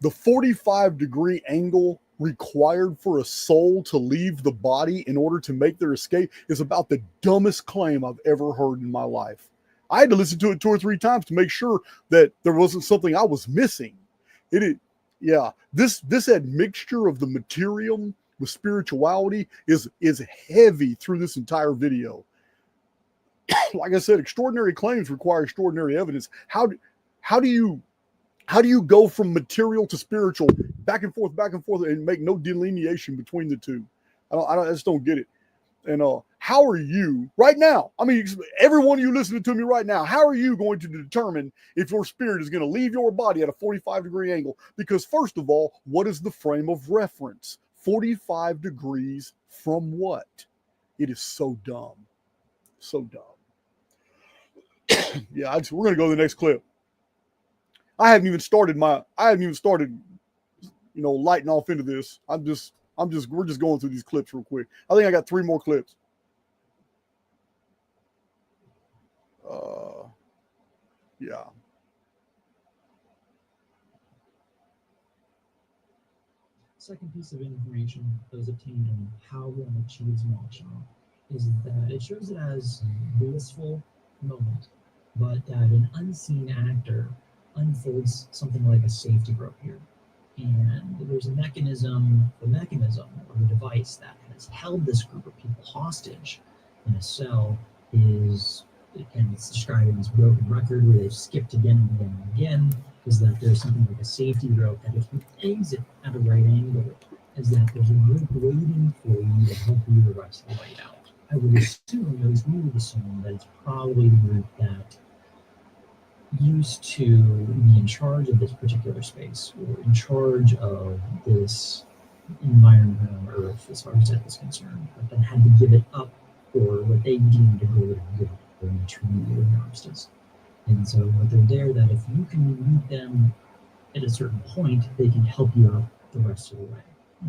The 45-degree angle required for a soul to leave the body in order to make their escape is about the dumbest claim I've ever heard in my life. I had to listen to it 2 or 3 times to make sure that there wasn't something I was missing. This admixture of the materium with spirituality is heavy through this entire video. Like I said, extraordinary claims require extraordinary evidence. How do you go from material to spiritual, back and forth, and make no delineation between the two? I just don't get it. And how are you right now? I mean, every one of you listening to me right now, how are you going to determine if your spirit is going to leave your body at a 45-degree angle? Because first of all, what is the frame of reference? 45 degrees from what? It is so dumb. So dumb. Yeah, we're gonna go to the next clip. I haven't even started, lighting off into this. We're just going through these clips real quick. I think I got 3 more clips. Yeah. Second piece of information that was obtained on how one achieves moksha is that it shows it as a blissful moment, but that an unseen actor unfolds something like a safety rope here. And there's a mechanism, or the device that has held this group of people hostage in a cell is, and it's described as broken record where they've skipped again and again and again, is that there's something like a safety rope that if you exit at a right angle, is that there's a group waiting for you to help you the rest of the way out. I would assume, at least we would assume, that it's probably the group that used to be in charge of this particular space, or in charge of this environment on Earth as far as that is concerned, but then had to give it up for what they deemed a greater good or an intermediate armistice. And so they're there that if you can meet them at a certain point, they can help you out the rest of the way.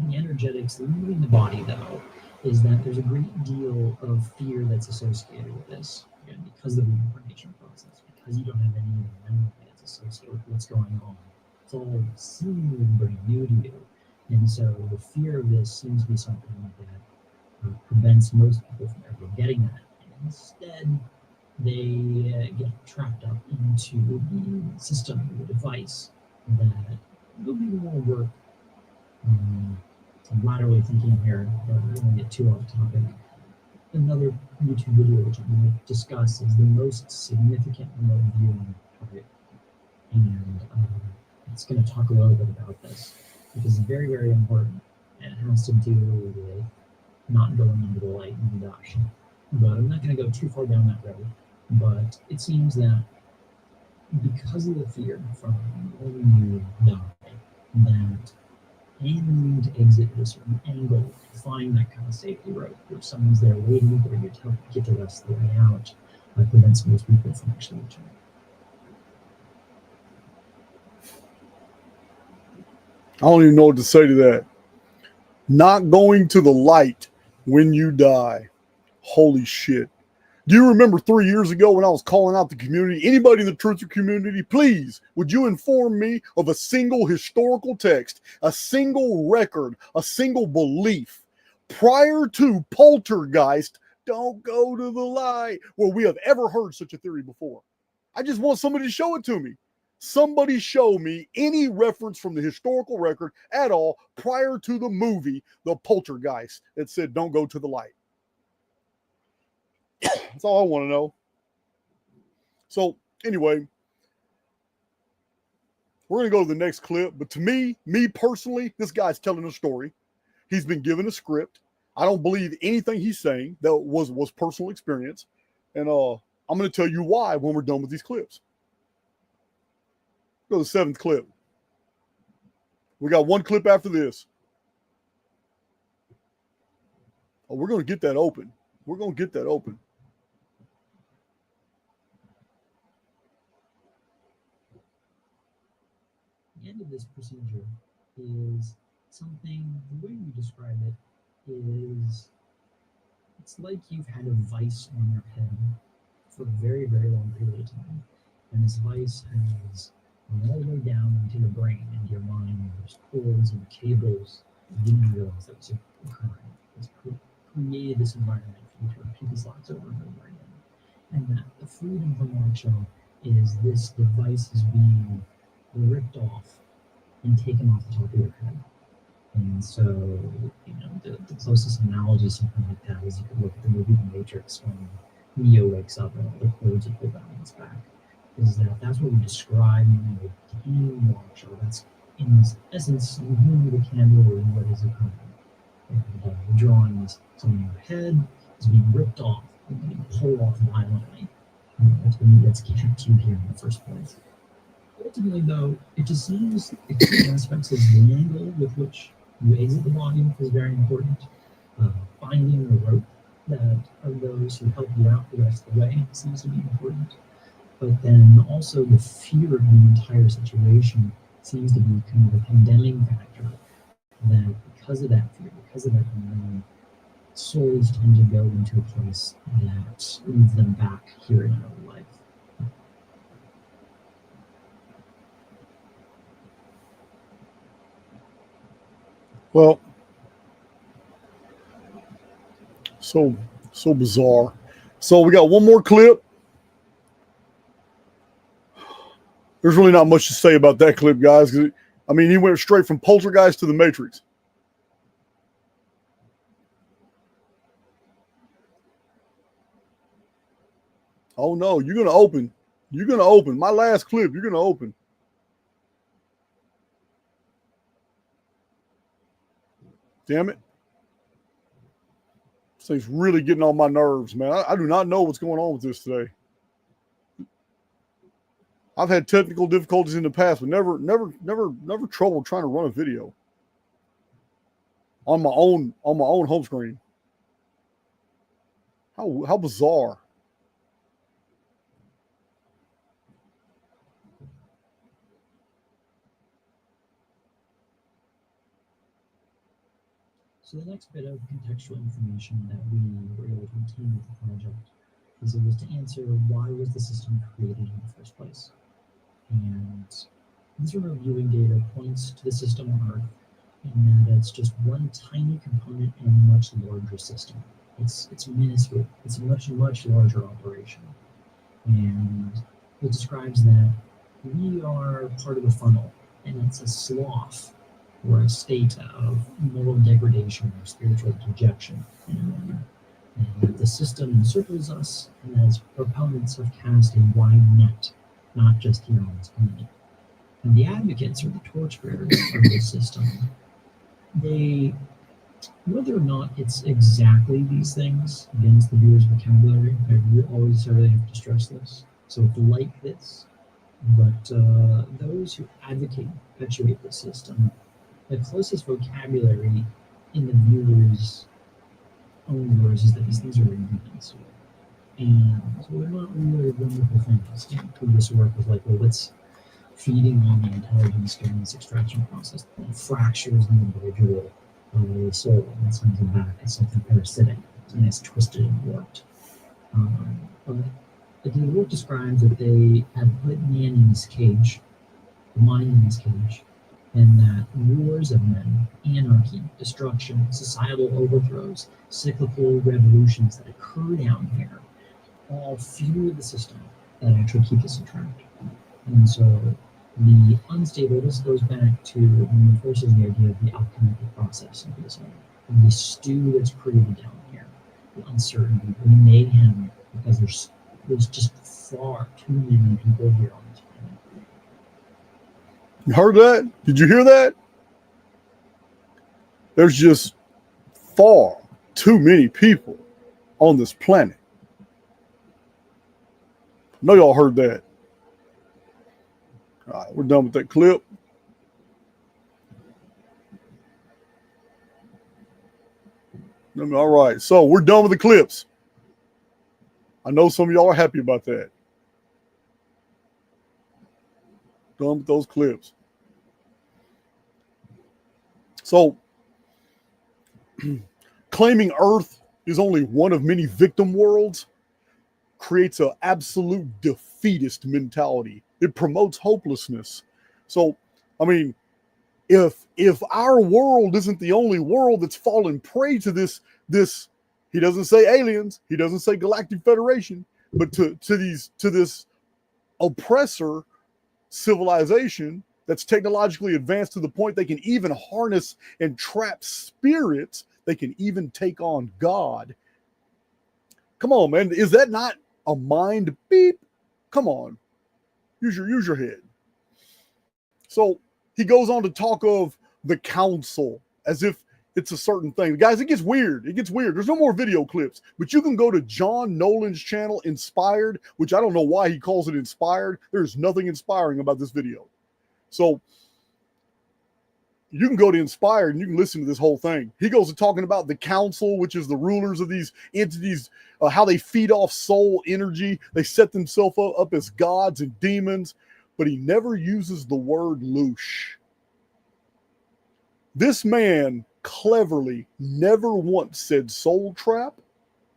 The energetics leaving the body, though, is that there's a great deal of fear that's associated with this, again, because of the reincarnation process, because you don't have any of the memory that's associated with what's going on. It's all seemingly brand new to you. And so the fear of this seems to be something that prevents most people from ever getting that. And instead, they get trapped up into the system, the device that will be more work. I'm laterally thinking here, but I don't want to get too off topic. Another YouTube video which I'm going to discuss is the most significant remote viewing target. And it's going to talk a little bit about this because it's very, very important. And it has to do with not going into the light and the dash. But I'm not going to go too far down that road. But it seems that because of the fear from when you die, that aiming to exit at a certain angle and find that kind of safety rope where someone's there waiting for you to help get the rest of the way out prevents most people from actually returning. I don't even know what to say to that. Not going to the light when you die. Holy shit. Do you remember 3 years ago when I was calling out the community? Anybody in the truther community, please, would you inform me of a single historical text, a single record, a single belief prior to poltergeist, don't go to the light, where we have ever heard such a theory before? I just want somebody to show it to me. Somebody show me any reference from the historical record at all prior to the movie, The Poltergeist, that said don't go to the light. That's all I want to know. So anyway, we're going to go to the next clip. But to me personally, this guy's telling a story. He's been given a script. I don't believe anything he's saying that was personal experience. And I'm going to tell you why when we're done with these clips. Go to the 7th clip. We got 1 clip after this. Oh, we're going to get that open. We're going to get that open. The end of this procedure is something, the way we describe it is, it's like you've had a vice on your head for a very, very long period of time. And this vice has gone all the way down into your brain, into your mind. There's cords and cables. You didn't realize that was occurring. It's created this environment for you to repeat these thoughts over and over again. And that the freedom from moksha is this device is being ripped off and taken off the top of your head. And so, the closest analogy, something like that, is you could look at the movie The Matrix when Neo wakes up and all the cords are pulled down his back. Is that's what we describe when we obtain moksha. That's, in essence, removing the candle and what is occurring. And the drawing is something in your head is being ripped off and being pulled off violently. That's kept you here in the first place. Ultimately, though, it just seems the aspects of the angle with which you exit the body is very important. Finding the rope that of those who help you out the rest of the way seems to be important. But then also the fear of the entire situation seems to be kind of a condemning factor, that because of that fear, because of that unknown, souls tend to go into a place that leads them back here in another life. Well, so bizarre. So we got one more clip. There's really not much to say about that clip, guys. I mean, he went straight from Poltergeist to the Matrix. Oh no, you're gonna open. You're gonna open. My last clip, you're gonna open. Damn it. This thing's really getting on my nerves, man. I do not know what's going on with this today. I've had technical difficulties in the past, but never trouble trying to run a video on my own home screen. How bizarre. So the next bit of contextual information that we were able to obtain with the project is it was to answer why was the system created in the first place. And this reviewing data points to the system on Earth in that it's just one tiny component in a much larger system. It's minuscule. It's a much larger operation. And it describes that we are part of a funnel, and it's a slough or a state of moral degradation or spiritual dejection. And the system encircles us, and as proponents have cast a wide net, not just here on this planet. And the advocates or the torchbearers of this system, they, whether or not it's exactly these things against the viewer's vocabulary, I always really have to stress this. So it's like this, but those who advocate and perpetuate the system, the closest vocabulary in the viewer's own words is that these things are ingredients. And so they're not really wonderful things. Previous work was like, well, what's feeding on the intelligence during this extraction process? It fractures the individual soul and sends them back as something parasitic, and it's twisted and warped. But the work describes that they have put man in this cage, the mind in this cage, and that wars of men, anarchy, destruction, societal overthrows, cyclical revolutions that occur down here all fuel the system that actually keeps us on track. And so the unstable, this goes back to reinforces the idea of the alchemical process of this, the stew that's created down here, the uncertainty, the mayhem, because there's just far too many people here on this planet. You heard that? Did you hear that? There's just far too many people on this planet. I know y'all heard that. All right, we're done with that clip. All right, so we're done with the clips. I know some of y'all are happy about that. Done with those clips. So, claiming Earth is only one of many victim worlds creates an absolute defeatist mentality. It promotes hopelessness. So, I mean, if our world isn't the only world that's fallen prey to this, he doesn't say aliens, he doesn't say Galactic Federation, but to this oppressor civilization that's technologically advanced to the point they can even harness and trap spirits, they can even take on God. Come on, man. Is that not a mind beep? Come on. Use your head. So he goes on to talk of the council as if it's a certain thing. Guys, it gets weird. It gets weird. There's no more video clips, but you can go to John Nolan's channel, Inspired, which I don't know why he calls it Inspired. There's nothing inspiring about this video. So you can go to Inspired and you can listen to this whole thing. He goes to talking about the council, which is the rulers of these entities, how they feed off soul energy. They set themselves up as gods and demons, but he never uses the word loosh. This man cleverly never once said soul trap,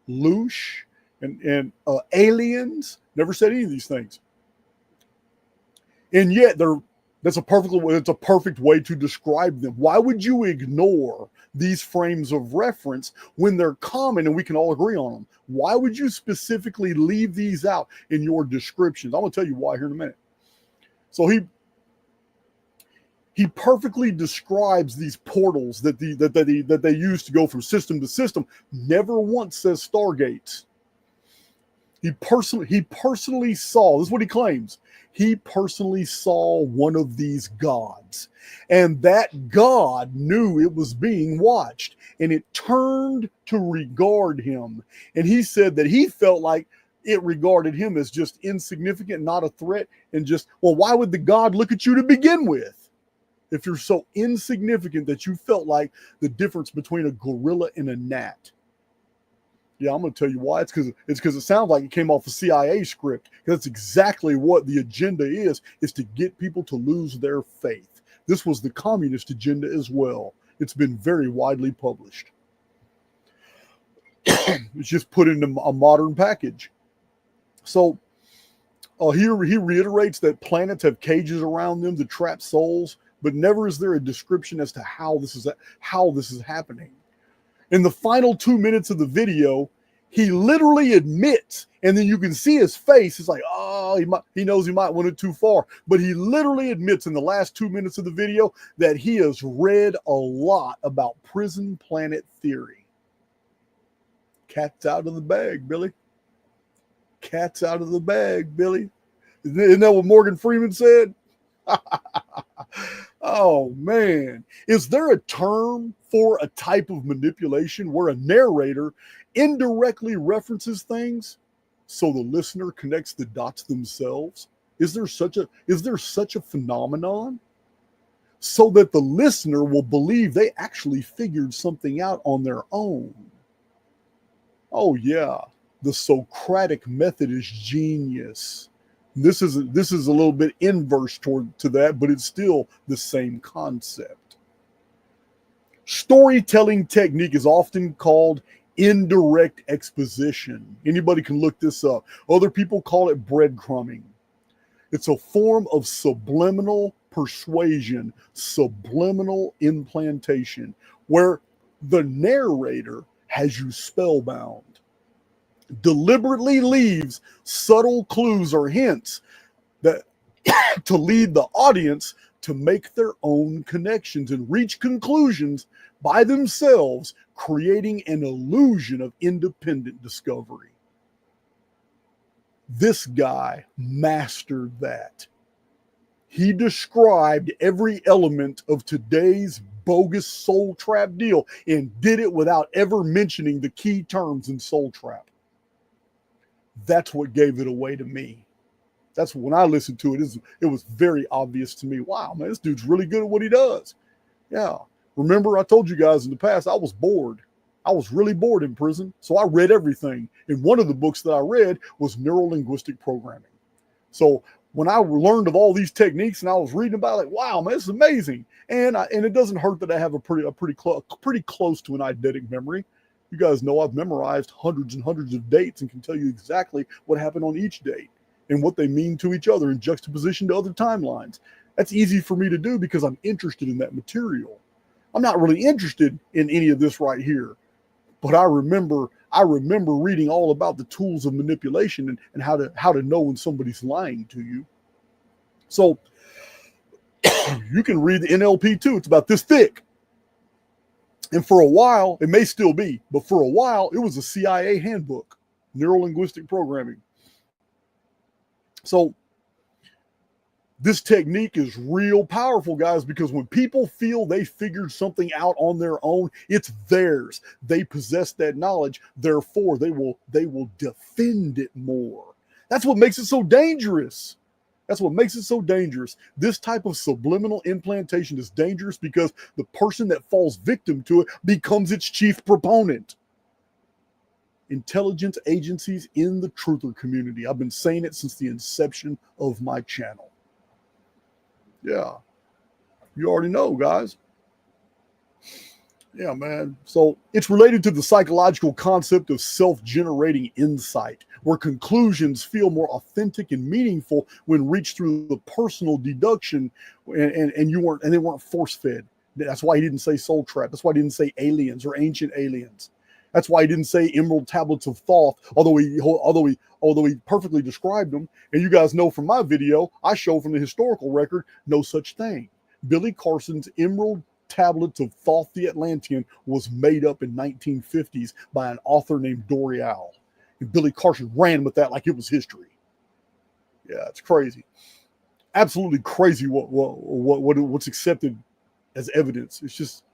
loosh, and aliens. Never said any of these things. And yet it's a perfect way to describe them. Why would you ignore these frames of reference when they're common and we can all agree on them? Why would you specifically leave these out in your descriptions? I'm going to tell you why here in a minute. So he perfectly describes these portals that they use to go from system to system. Never once says stargates. He personally saw, this is what he claims, he personally saw one of these gods. And that god knew it was being watched, and it turned to regard him. And he said that he felt like it regarded him as just insignificant, not a threat, and just, well, why would the god look at you to begin with? If you're so insignificant that you felt like the difference between a gorilla and a gnat. Yeah, I'm going to tell you why. It's because it sounds like it came off a CIA script. That's exactly what the agenda is to get people to lose their faith. This was the communist agenda as well. It's been very widely published. It's just put into a modern package. So he reiterates that planets have cages around them to trap souls, but never is there a description as to how this is happening. In the final 2 minutes of the video, he literally admits, and then you can see his face. It's like, oh, he knows he might went it too far. But he literally admits in the last 2 minutes of the video that he has read a lot about prison planet theory. Cat's out of the bag, Billy. Cat's out of the bag, Billy. Isn't that what Morgan Freeman said? Oh, man. Is there a term for a type of manipulation where a narrator indirectly references things so the listener connects the dots themselves? Is there such a phenomenon? So that the listener will believe they actually figured something out on their own. Oh, yeah. The Socratic method is genius. This is a little bit inverse to that, but it's still the same concept. Storytelling technique is often called indirect exposition. Anybody can look this up. Other people call it breadcrumbing. It's a form of subliminal persuasion, subliminal implantation, where the narrator has you spellbound, deliberately leaves subtle clues or hints that to lead the audience to make their own connections and reach conclusions by themselves, creating an illusion of independent discovery. This guy mastered that. He described every element of today's bogus soul trap deal and did it without ever mentioning the key terms in soul trap. That's what gave it away to me. That's when I listened to it. It was very obvious to me. Wow, man, this dude's really good at what he does. Yeah. Remember, I told you guys in the past, I was bored. I was really bored in prison. So I read everything. And one of the books that I read was Neuro-Linguistic Programming. So when I learned of all these techniques and I was reading about it, like, wow, man, this is amazing. And it doesn't hurt that I have a pretty close to an eidetic memory. You guys know I've memorized hundreds and hundreds of dates and can tell you exactly what happened on each date and what they mean to each other in juxtaposition to other timelines. That's easy for me to do because I'm interested in that material. I'm not really interested in any of this right here, but I remember reading all about the tools of manipulation and how to know when somebody's lying to you. So you can read the NLP too. It's about this thick. And for a while, it may still be, but for a while, it was a CIA handbook, Neuro-Linguistic Programming. So this technique is real powerful, guys, because when people feel they figured something out on their own, it's theirs. They possess that knowledge. Therefore, they will defend it more. That's what makes it so dangerous. That's what makes it so dangerous. This type of subliminal implantation is dangerous because the person that falls victim to it becomes its chief proponent. Intelligence agencies in the truther community. I've been saying it since the inception of my channel. Yeah. You already know, guys. Yeah, man. So it's related to the psychological concept of self-generating insight, where conclusions feel more authentic and meaningful when reached through the personal deduction, and they weren't force-fed. That's why he didn't say soul trap. That's why he didn't say aliens or ancient aliens. That's why he didn't say emerald tablets of Thoth, although he perfectly described them. And you guys know from my video, I show from the historical record, no such thing. Billy Carson's emerald tablets of Thoth the Atlantean was made up in 1950s by an author named Dorial. And Billy Carson ran with that like it was history. Yeah, it's crazy. Absolutely crazy what's accepted as evidence. It's just,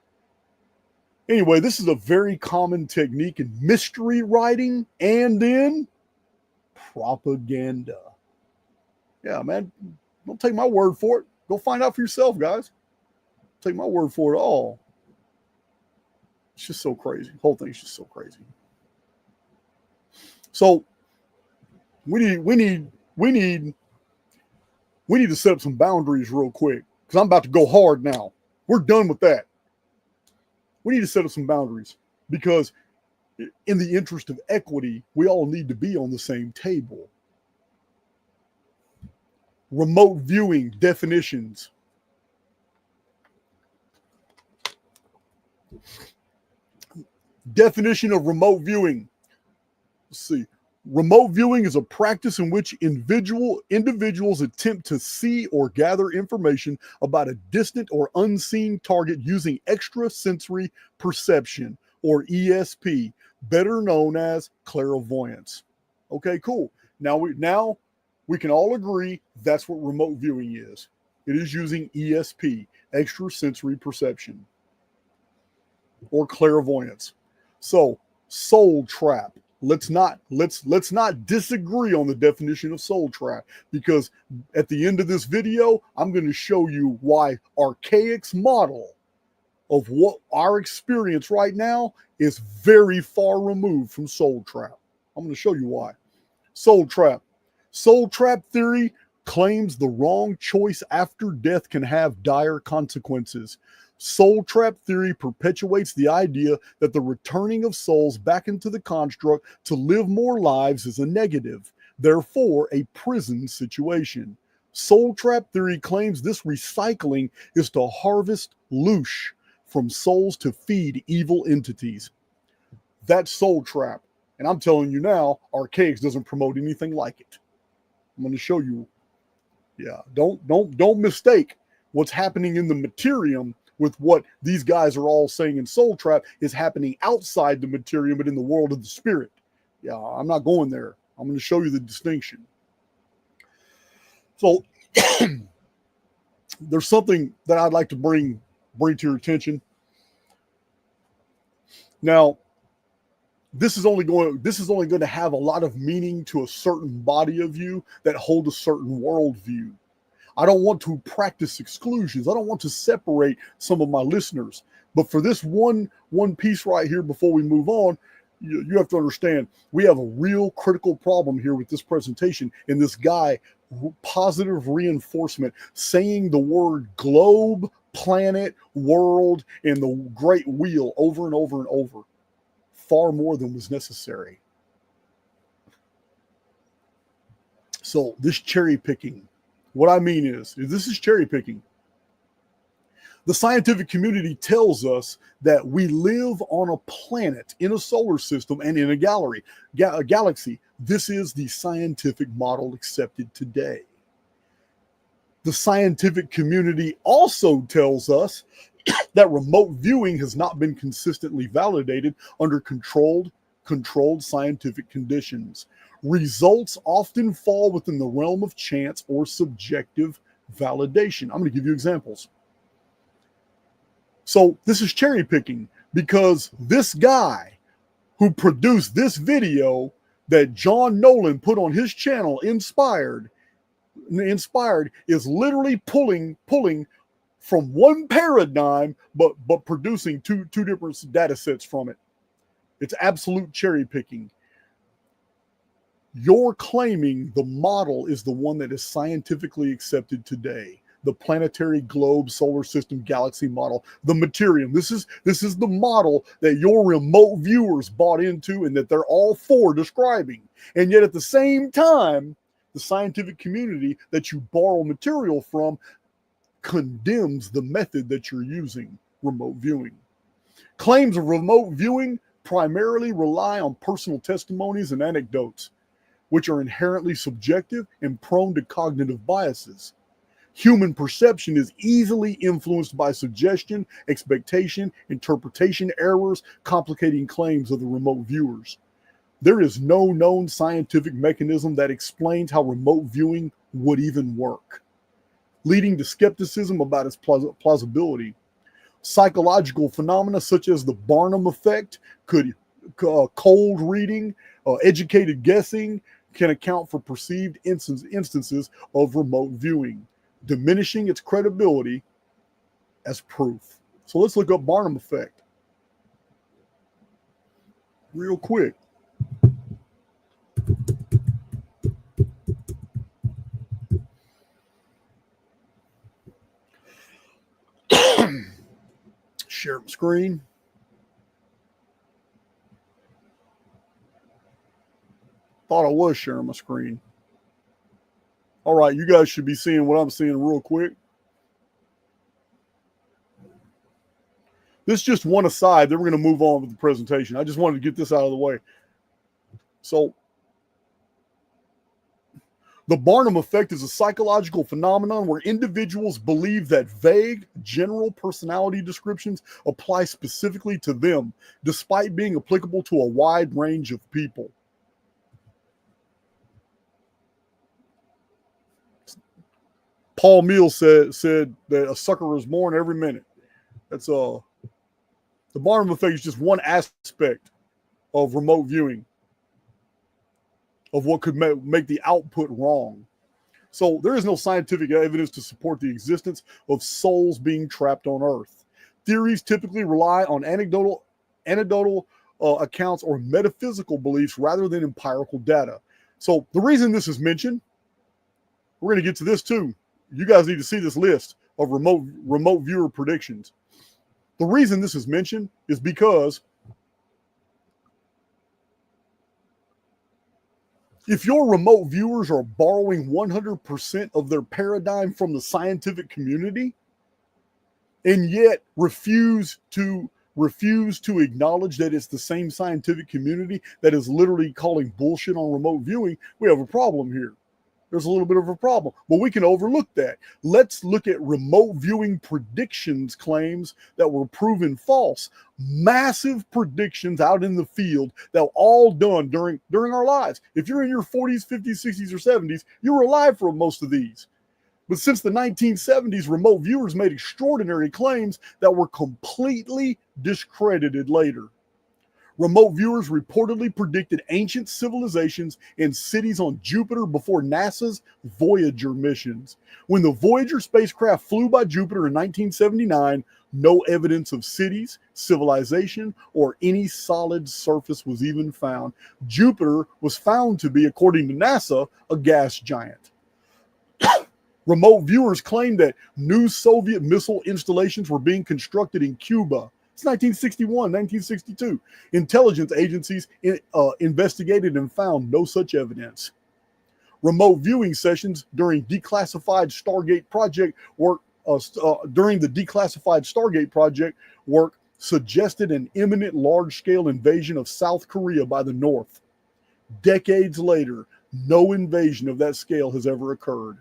anyway, this is a very common technique in mystery writing and in propaganda. Yeah, man, don't take my word for it. Go find out for yourself, guys. Take my word for it all. It's just so crazy. The whole thing's just so crazy. So we need to set up some boundaries real quick, because I'm about to go hard now. We're done with that. We need to set up some boundaries, because in the interest of equity, we all need to be on the same table. Remote viewing definitions. Definition of remote viewing. Let's see. Remote viewing is a practice in which individuals attempt to see or gather information about a distant or unseen target using extrasensory perception, or ESP, better known as clairvoyance. Okay, cool. Now we can all agree that's what remote viewing is. It is using ESP, extrasensory perception, or clairvoyance. So, soul trap. Let's not disagree on the definition of soul trap, because at the end of this video, I'm going to show you why Archaic's model of what our experience right now is very far removed from soul trap. I'm going to show you why. Soul trap. Soul trap theory claims the wrong choice after death can have dire consequences. Soul trap theory perpetuates the idea that the returning of souls back into the construct to live more lives is a negative, therefore a prison situation. Soul trap theory claims this recycling is to harvest loosh from souls to feed evil entities. That's soul trap. And I'm telling you now, Archaix doesn't promote anything like it. I'm going to show you. Yeah, don't mistake what's happening in the materium with what these guys are all saying in soul trap is happening outside the materium, but in the world of the spirit. Yeah, I'm not going there. I'm going to show you the distinction. So there's something that I'd like to bring to your attention. Now, this is only going to have a lot of meaning to a certain body of you that hold a certain worldview. I don't want to practice exclusions. I don't want to separate some of my listeners. But for this one piece right here, before we move on, you have to understand, we have a real critical problem here with this presentation and this guy, positive reinforcement, saying the word globe, planet, world, and the great wheel over and over and over, far more than was necessary. So this cherry picking, what I mean is this is cherry picking. The scientific community tells us that we live on a planet, in a solar system, and in a galaxy. This is the scientific model accepted today. The scientific community also tells us that remote viewing has not been consistently validated under controlled scientific conditions. Results often fall within the realm of chance or subjective validation. I'm going to give you examples. So this is cherry picking, because this guy who produced this video that Jean Nolan put on his channel, Inspired, inspired is literally pulling from one paradigm, but producing two different data sets from it. It's absolute cherry picking. You're claiming the model is the one that is scientifically accepted today. The planetary globe, solar system, galaxy model, the materium. This is the model that your remote viewers bought into and that they're all for describing. And yet at the same time, the scientific community that you borrow material from condemns the method that you're using, remote viewing. Claims of remote viewing primarily rely on personal testimonies and anecdotes, which are inherently subjective and prone to cognitive biases. Human perception is easily influenced by suggestion, expectation, interpretation errors, complicating claims of the remote viewers. There is no known scientific mechanism that explains how remote viewing would even work, leading to skepticism about its plausibility. Psychological phenomena such as the Barnum effect, cold reading, educated guessing can account for perceived instances of remote viewing, diminishing its credibility as proof. So let's look up Barnum effect real quick. Share my screen. Thought I was sharing my screen. All right, you guys should be seeing what I'm seeing real quick. This is just one aside. Then we're going to move on with the presentation. I just wanted to get this out of the way. So, the Barnum effect is a psychological phenomenon where individuals believe that vague, general personality descriptions apply specifically to them, despite being applicable to a wide range of people. Paul Mills said that a sucker is born every minute. That's the Barnum effect is just one aspect of remote viewing, of what could make the output wrong. So there is no scientific evidence to support the existence of souls being trapped on Earth. Theories typically rely on anecdotal accounts or metaphysical beliefs rather than empirical data. So the reason this is mentioned, we're going to get to this too. You guys need to see this list of remote viewer predictions. The reason this is mentioned is because if your remote viewers are borrowing 100% of their paradigm from the scientific community and yet refuse to acknowledge that it's the same scientific community that is literally calling bullshit on remote viewing, we have a problem here. There's a little bit of a problem, but we can overlook that. Let's look at remote viewing predictions claims that were proven false. Massive predictions out in the field that were all done during our lives. If you're in your 40s, 50s, 60s, or 70s, you were alive for most of these. But since the 1970s, remote viewers made extraordinary claims that were completely discredited later. Remote viewers reportedly predicted ancient civilizations and cities on Jupiter before NASA's Voyager missions. When the Voyager spacecraft flew by Jupiter in 1979, no evidence of cities, civilization, or any solid surface was even found. Jupiter was found to be, according to NASA, a gas giant. Remote viewers claimed that new Soviet missile installations were being constructed in Cuba. It's 1961, 1962. Intelligence agencies investigated and found no such evidence. Remote viewing sessions during declassified Stargate project work suggested an imminent large-scale invasion of South Korea by the North. Decades later, no invasion of that scale has ever occurred.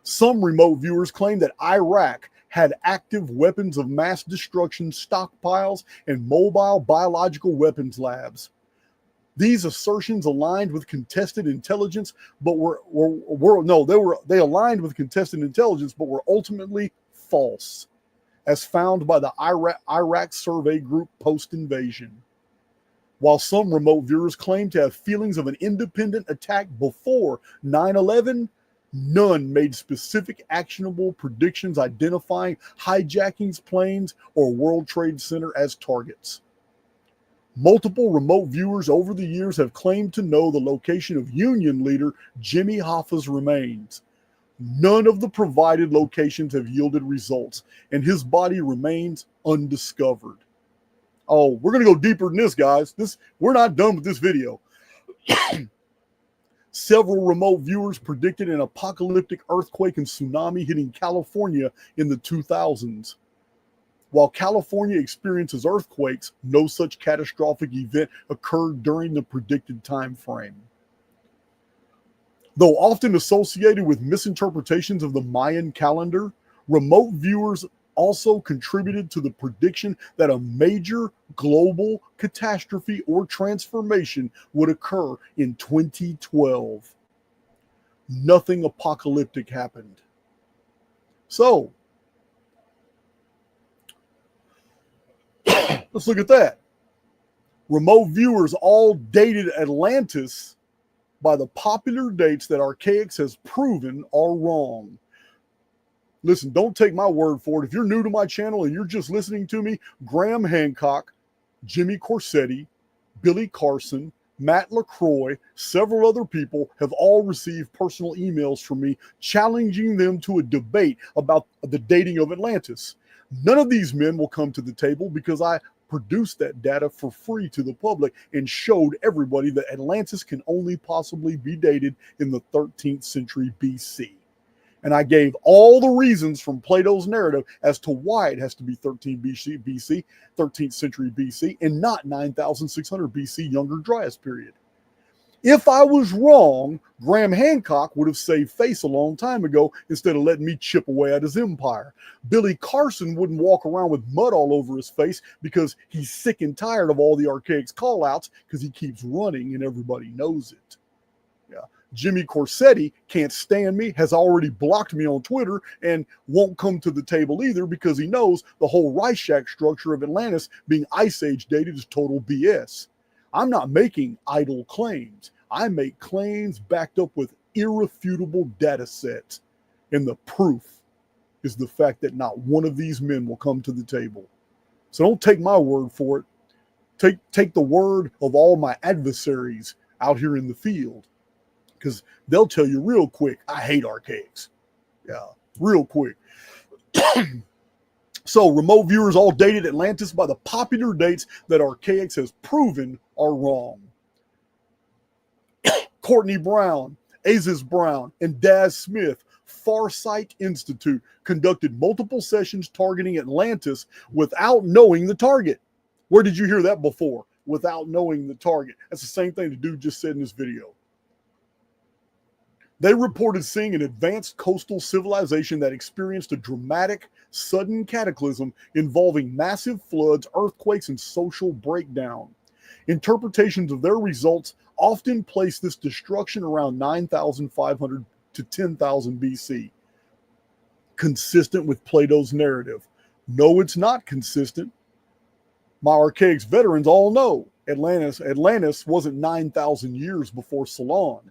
Some remote viewers claim that Iraq had active weapons of mass destruction stockpiles and mobile biological weapons labs. These assertions aligned with contested intelligence, but they aligned with contested intelligence, but were ultimately false, as found by the Iraq Survey Group post-invasion. While some remote viewers claim to have feelings of an independent attack before 9/11, None made specific actionable predictions identifying hijackings, planes, or World Trade Center as targets. Multiple remote viewers over the years have claimed to know the location of Union leader Jimmy Hoffa's remains. None of the provided locations have yielded results, and his body remains undiscovered. Oh, we're going to go deeper than this, guys. We're not done with this video. Several remote viewers predicted an apocalyptic earthquake and tsunami hitting California in the 2000s. While California experiences earthquakes, no such catastrophic event occurred during the predicted time frame. Though often associated with misinterpretations of the Mayan calendar, remote viewers also contributed to the prediction that a major global catastrophe or transformation would occur in 2012. Nothing apocalyptic happened. So, let's look at that. Remote viewers all dated Atlantis by the popular dates that Archaix has proven are wrong. Listen, don't take my word for it. If you're new to my channel and you're just listening to me, Graham Hancock, Jimmy Corsetti, Billy Carson, Matt LaCroix, several other people have all received personal emails from me challenging them to a debate about the dating of Atlantis. None of these men will come to the table because I produced that data for free to the public and showed everybody that Atlantis can only possibly be dated in the 13th century BC. And I gave all the reasons from Plato's narrative as to why it has to be 13th century BC, and not 9,600 BC, Younger Dryas period. If I was wrong, Graham Hancock would have saved face a long time ago instead of letting me chip away at his empire. Billy Carson wouldn't walk around with mud all over his face because he's sick and tired of all the Archaix call-outs because he keeps running and everybody knows it. Yeah. Jimmy Corsetti can't stand me, has already blocked me on Twitter, and won't come to the table either because he knows the whole Archaix structure of Atlantis being Ice Age dated is total BS. I'm not making idle claims. I make claims backed up with irrefutable data sets. And the proof is the fact that not one of these men will come to the table. So don't take my word for it. Take the word of all my adversaries out here in the field, because they'll tell you real quick, I hate Archaix. Yeah, real quick. So remote viewers all dated Atlantis by the popular dates that Archaix has proven are wrong. Courtney Brown, Aziz Brown, and Daz Smith, Farsight Institute, conducted multiple sessions targeting Atlantis without knowing the target. Where did you hear that before? Without knowing the target. That's the same thing the dude just said in this video. They reported seeing an advanced coastal civilization that experienced a dramatic, sudden cataclysm involving massive floods, earthquakes, and social breakdown. Interpretations of their results often place this destruction around 9,500 to 10,000 BC, consistent with Plato's narrative. No, it's not consistent. My Archaix veterans all know Atlantis wasn't 9,000 years before Ceylon.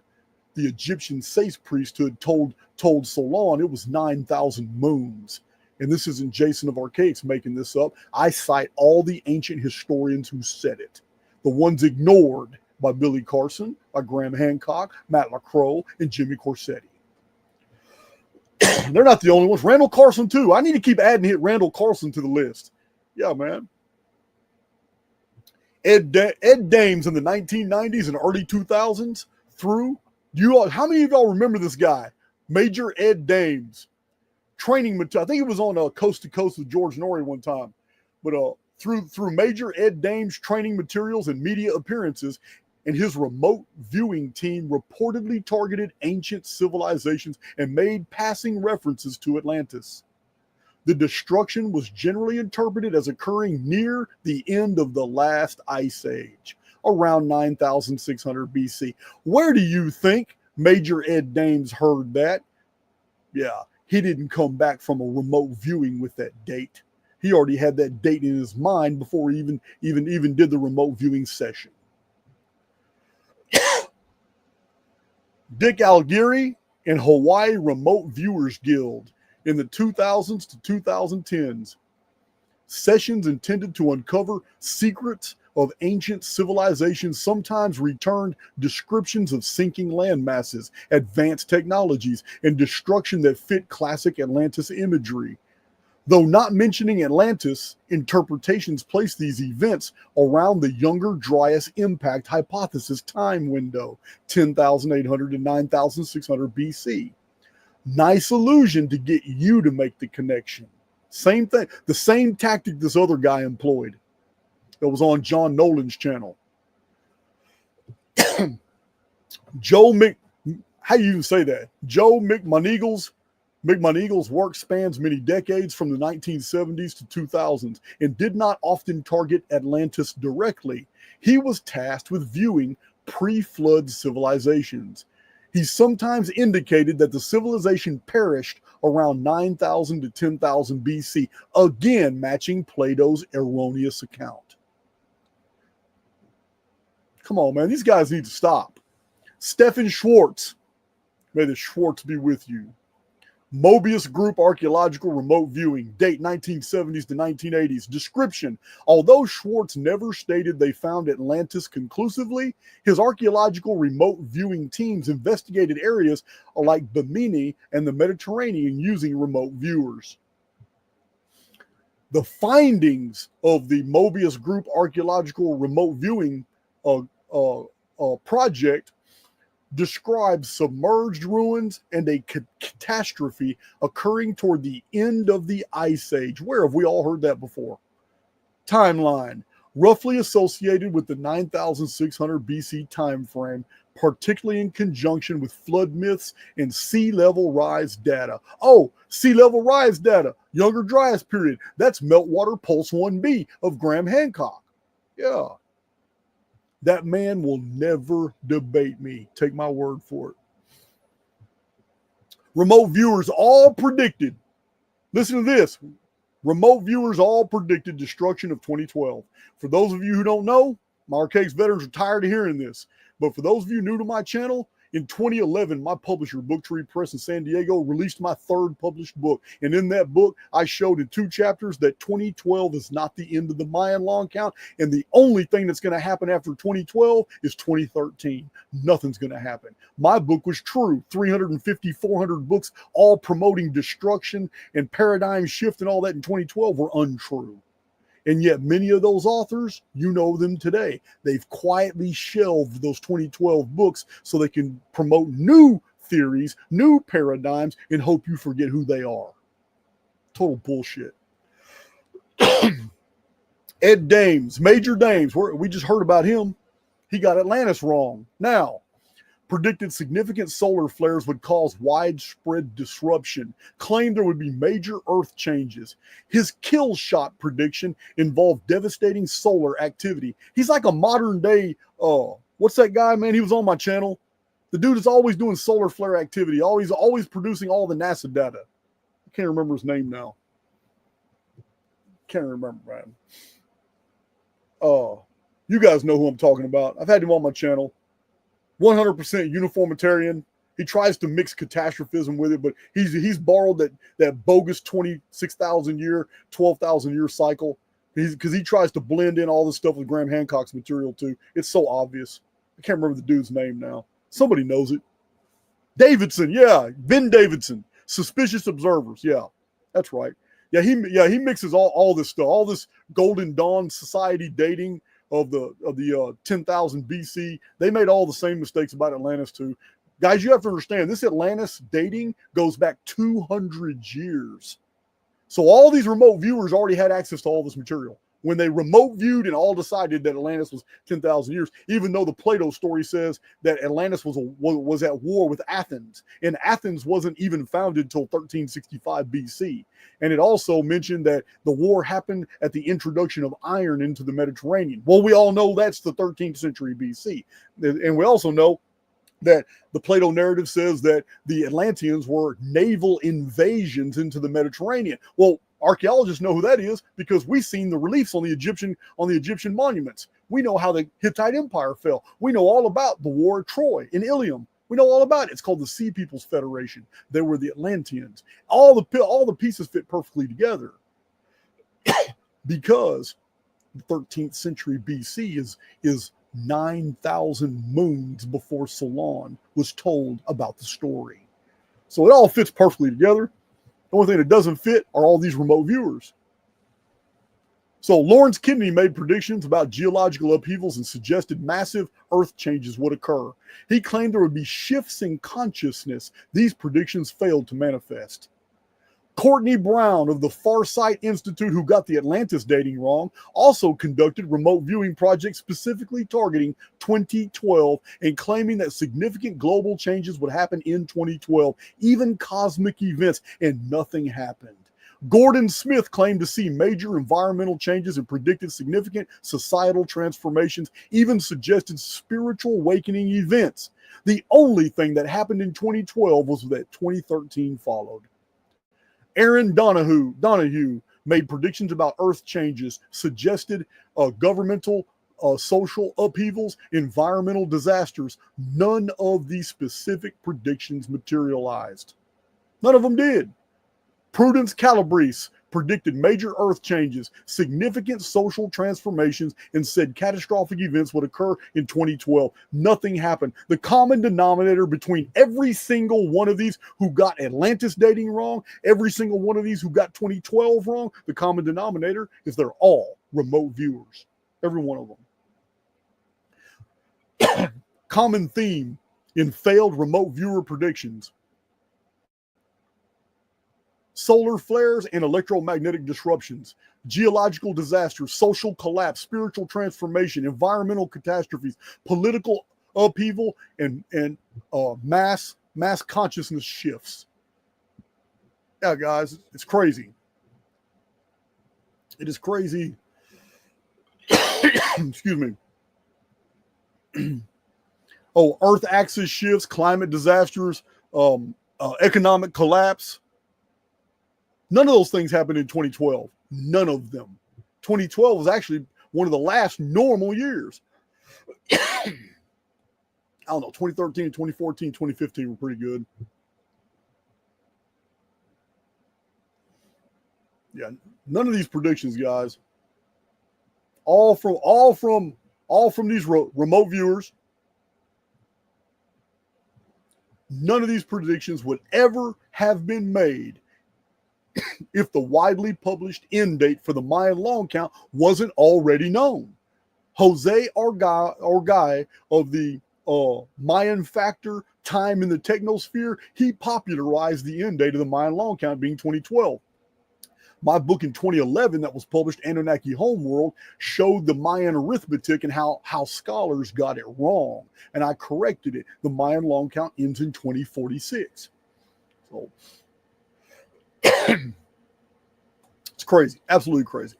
The Egyptian Sais priesthood told Solon it was 9,000 moons. And this isn't Jason of Archaix making this up. I cite all the ancient historians who said it. The ones ignored by Billy Carson, by Graham Hancock, Matt LaCroix, and Jimmy Corsetti. They're not the only ones. Randall Carlson, too. I need to keep adding Randall Carlson to the list. Yeah, man. Ed Dames in the 1990s and early 2000s through. How many of y'all remember this guy? Major Ed Dames. Training material. I think he was on Coast to Coast with George Norrie one time. But through Major Ed Dames' training materials and media appearances, and his remote viewing team reportedly targeted ancient civilizations and made passing references to Atlantis. The destruction was generally interpreted as occurring near the end of the last ice age, around 9,600 BC. Where do you think Major Ed Dames heard that? Yeah, he didn't come back from a remote viewing with that date. He already had that date in his mind before he even did the remote viewing session. Dick Algieri, and Hawaii Remote Viewers Guild in the 2000s to 2010s. Sessions intended to uncover secrets of ancient civilizations sometimes returned descriptions of sinking land masses, advanced technologies, and destruction that fit classic Atlantis imagery. Though not mentioning Atlantis, interpretations place these events around the Younger Dryas impact hypothesis time window, 10,800 to 9,600 BC. Nice illusion to get you to make the connection. Same thing, the same tactic this other guy employed that was on Jean Nolan's channel. How you even say that? Joe McMoneagle's work spans many decades from the 1970s to 2000s and did not often target Atlantis directly. He was tasked with viewing pre-flood civilizations. He sometimes indicated that the civilization perished around 9,000 to 10,000 BC, again matching Plato's erroneous account. Come on, man. These guys need to stop. Stefan Schwartz. May the Schwartz be with you. Mobius Group Archaeological Remote Viewing, date 1970s to 1980s. Description: although Schwartz never stated they found Atlantis conclusively, his archaeological remote viewing teams investigated areas like Bimini and the Mediterranean using remote viewers. The findings of the Mobius Group Archaeological Remote Viewing project describes submerged ruins and a catastrophe occurring toward the end of the Ice Age. Where have we all heard that before? Timeline: roughly associated with the 9,600 BC time frame, particularly in conjunction with flood myths and sea level rise data. Oh, sea level rise data, Younger Dryas period. That's Meltwater Pulse 1b of Graham Hancock. Yeah. That man will never debate me. Take my word for it. Remote viewers all predicted. Listen to this. Remote viewers all predicted destruction of 2012. For those of you who don't know, my Archaix veterans are tired of hearing this. But for those of you new to my channel, in 2011, my publisher, Booktree Press in San Diego, released my third published book. And in that book, I showed in 2 chapters that 2012 is not the end of the Mayan long count. And the only thing that's going to happen after 2012 is 2013. Nothing's going to happen. My book was true. 350, 400 books, all promoting destruction and paradigm shift and all that in 2012 were untrue. And yet many of those authors, you know them today. They've quietly shelved those 2012 books so they can promote new theories, new paradigms, and hope you forget who they are. Total bullshit. Ed Dames, Major Dames, we just heard about him. He got Atlantis wrong. Now, predicted significant solar flares would cause widespread disruption, claimed there would be major Earth changes. His kill shot prediction involved devastating solar activity. He's like a modern day, what's that guy, man? He was on my channel. The dude is always doing solar flare activity, always producing all the NASA data. I can't remember his name now. Can't remember, man. You guys know who I'm talking about. I've had him on my channel. 100% uniformitarian. He tries to mix catastrophism with it, but he's borrowed that bogus 26,000 year, 12,000 year cycle because he tries to blend in all this stuff with Graham Hancock's material too. It's so obvious. I can't remember the dude's name now. Somebody knows it. Davidson, yeah, Ben Davidson. Suspicious Observers, yeah, that's right. Yeah, he mixes all this stuff, all this Golden Dawn society dating of the 10,000 BC. They made all the same mistakes about Atlantis too. Guys, you have to understand, this Atlantis dating goes back 200 years. So all these remote viewers already had access to all this material. When they remote viewed and all decided that Atlantis was 10,000 years, even though the Plato story says that Atlantis was at war with Athens, and Athens wasn't even founded until 1365 BC. And it also mentioned that the war happened at the introduction of iron into the Mediterranean. Well, we all know that's the 13th century BC. And we also know that the Plato narrative says that the Atlanteans were naval invasions into the Mediterranean. Well, archaeologists know who that is because we've seen the reliefs on the Egyptian monuments. We know how the Hittite Empire fell. We know all about the war of Troy in Ilium. We know all about it. It's called the Sea Peoples Federation. They were the Atlanteans. All the pieces fit perfectly together because the 13th century BC is 9,000 moons before Solon was told about the story. So it all fits perfectly together. The only thing that doesn't fit are all these remote viewers. So Lawrence Kennedy made predictions about geological upheavals and suggested massive earth changes would occur. He claimed there would be shifts in consciousness. These predictions failed to manifest. Courtney Brown of the Farsight Institute, who got the Atlantis dating wrong, also conducted remote viewing projects specifically targeting 2012 and claiming that significant global changes would happen in 2012, even cosmic events, and nothing happened. Gordon Smith claimed to see major environmental changes and predicted significant societal transformations, even suggested spiritual awakening events. The only thing that happened in 2012 was that 2013 followed. Aaron Donahue made predictions about Earth changes, suggested governmental, social upheavals, environmental disasters. None of these specific predictions materialized. None of them did. Prudence Calabrese predicted major Earth changes, significant social transformations, and said catastrophic events would occur in 2012. Nothing happened. The common denominator between every single one of these who got Atlantis dating wrong, every single one of these who got 2012 wrong, the common denominator is they're all remote viewers. Every one of them. Common theme in failed remote viewer predictions: solar flares and electromagnetic disruptions, geological disasters, social collapse, spiritual transformation, environmental catastrophes, political upheaval, and mass consciousness shifts. Yeah, guys, it's crazy. It is crazy. Excuse me. Oh, Earth axis shifts, climate disasters, economic collapse. None of those things happened in 2012. None of them. 2012 was actually one of the last normal years. I don't know, 2013, 2014, 2015 were pretty good. Yeah, none of these predictions, guys. All from these remote viewers. None of these predictions would ever have been made if the widely published end date for the Mayan long count wasn't already known. Jose Archaix of the Mayan Factor Time in the Technosphere, he popularized the end date of the Mayan long count being 2012. My book in 2011 that was published, Anunnaki Homeworld, showed the Mayan arithmetic and how scholars got it wrong. And I corrected it. The Mayan long count ends in 2046. So it's crazy, absolutely crazy.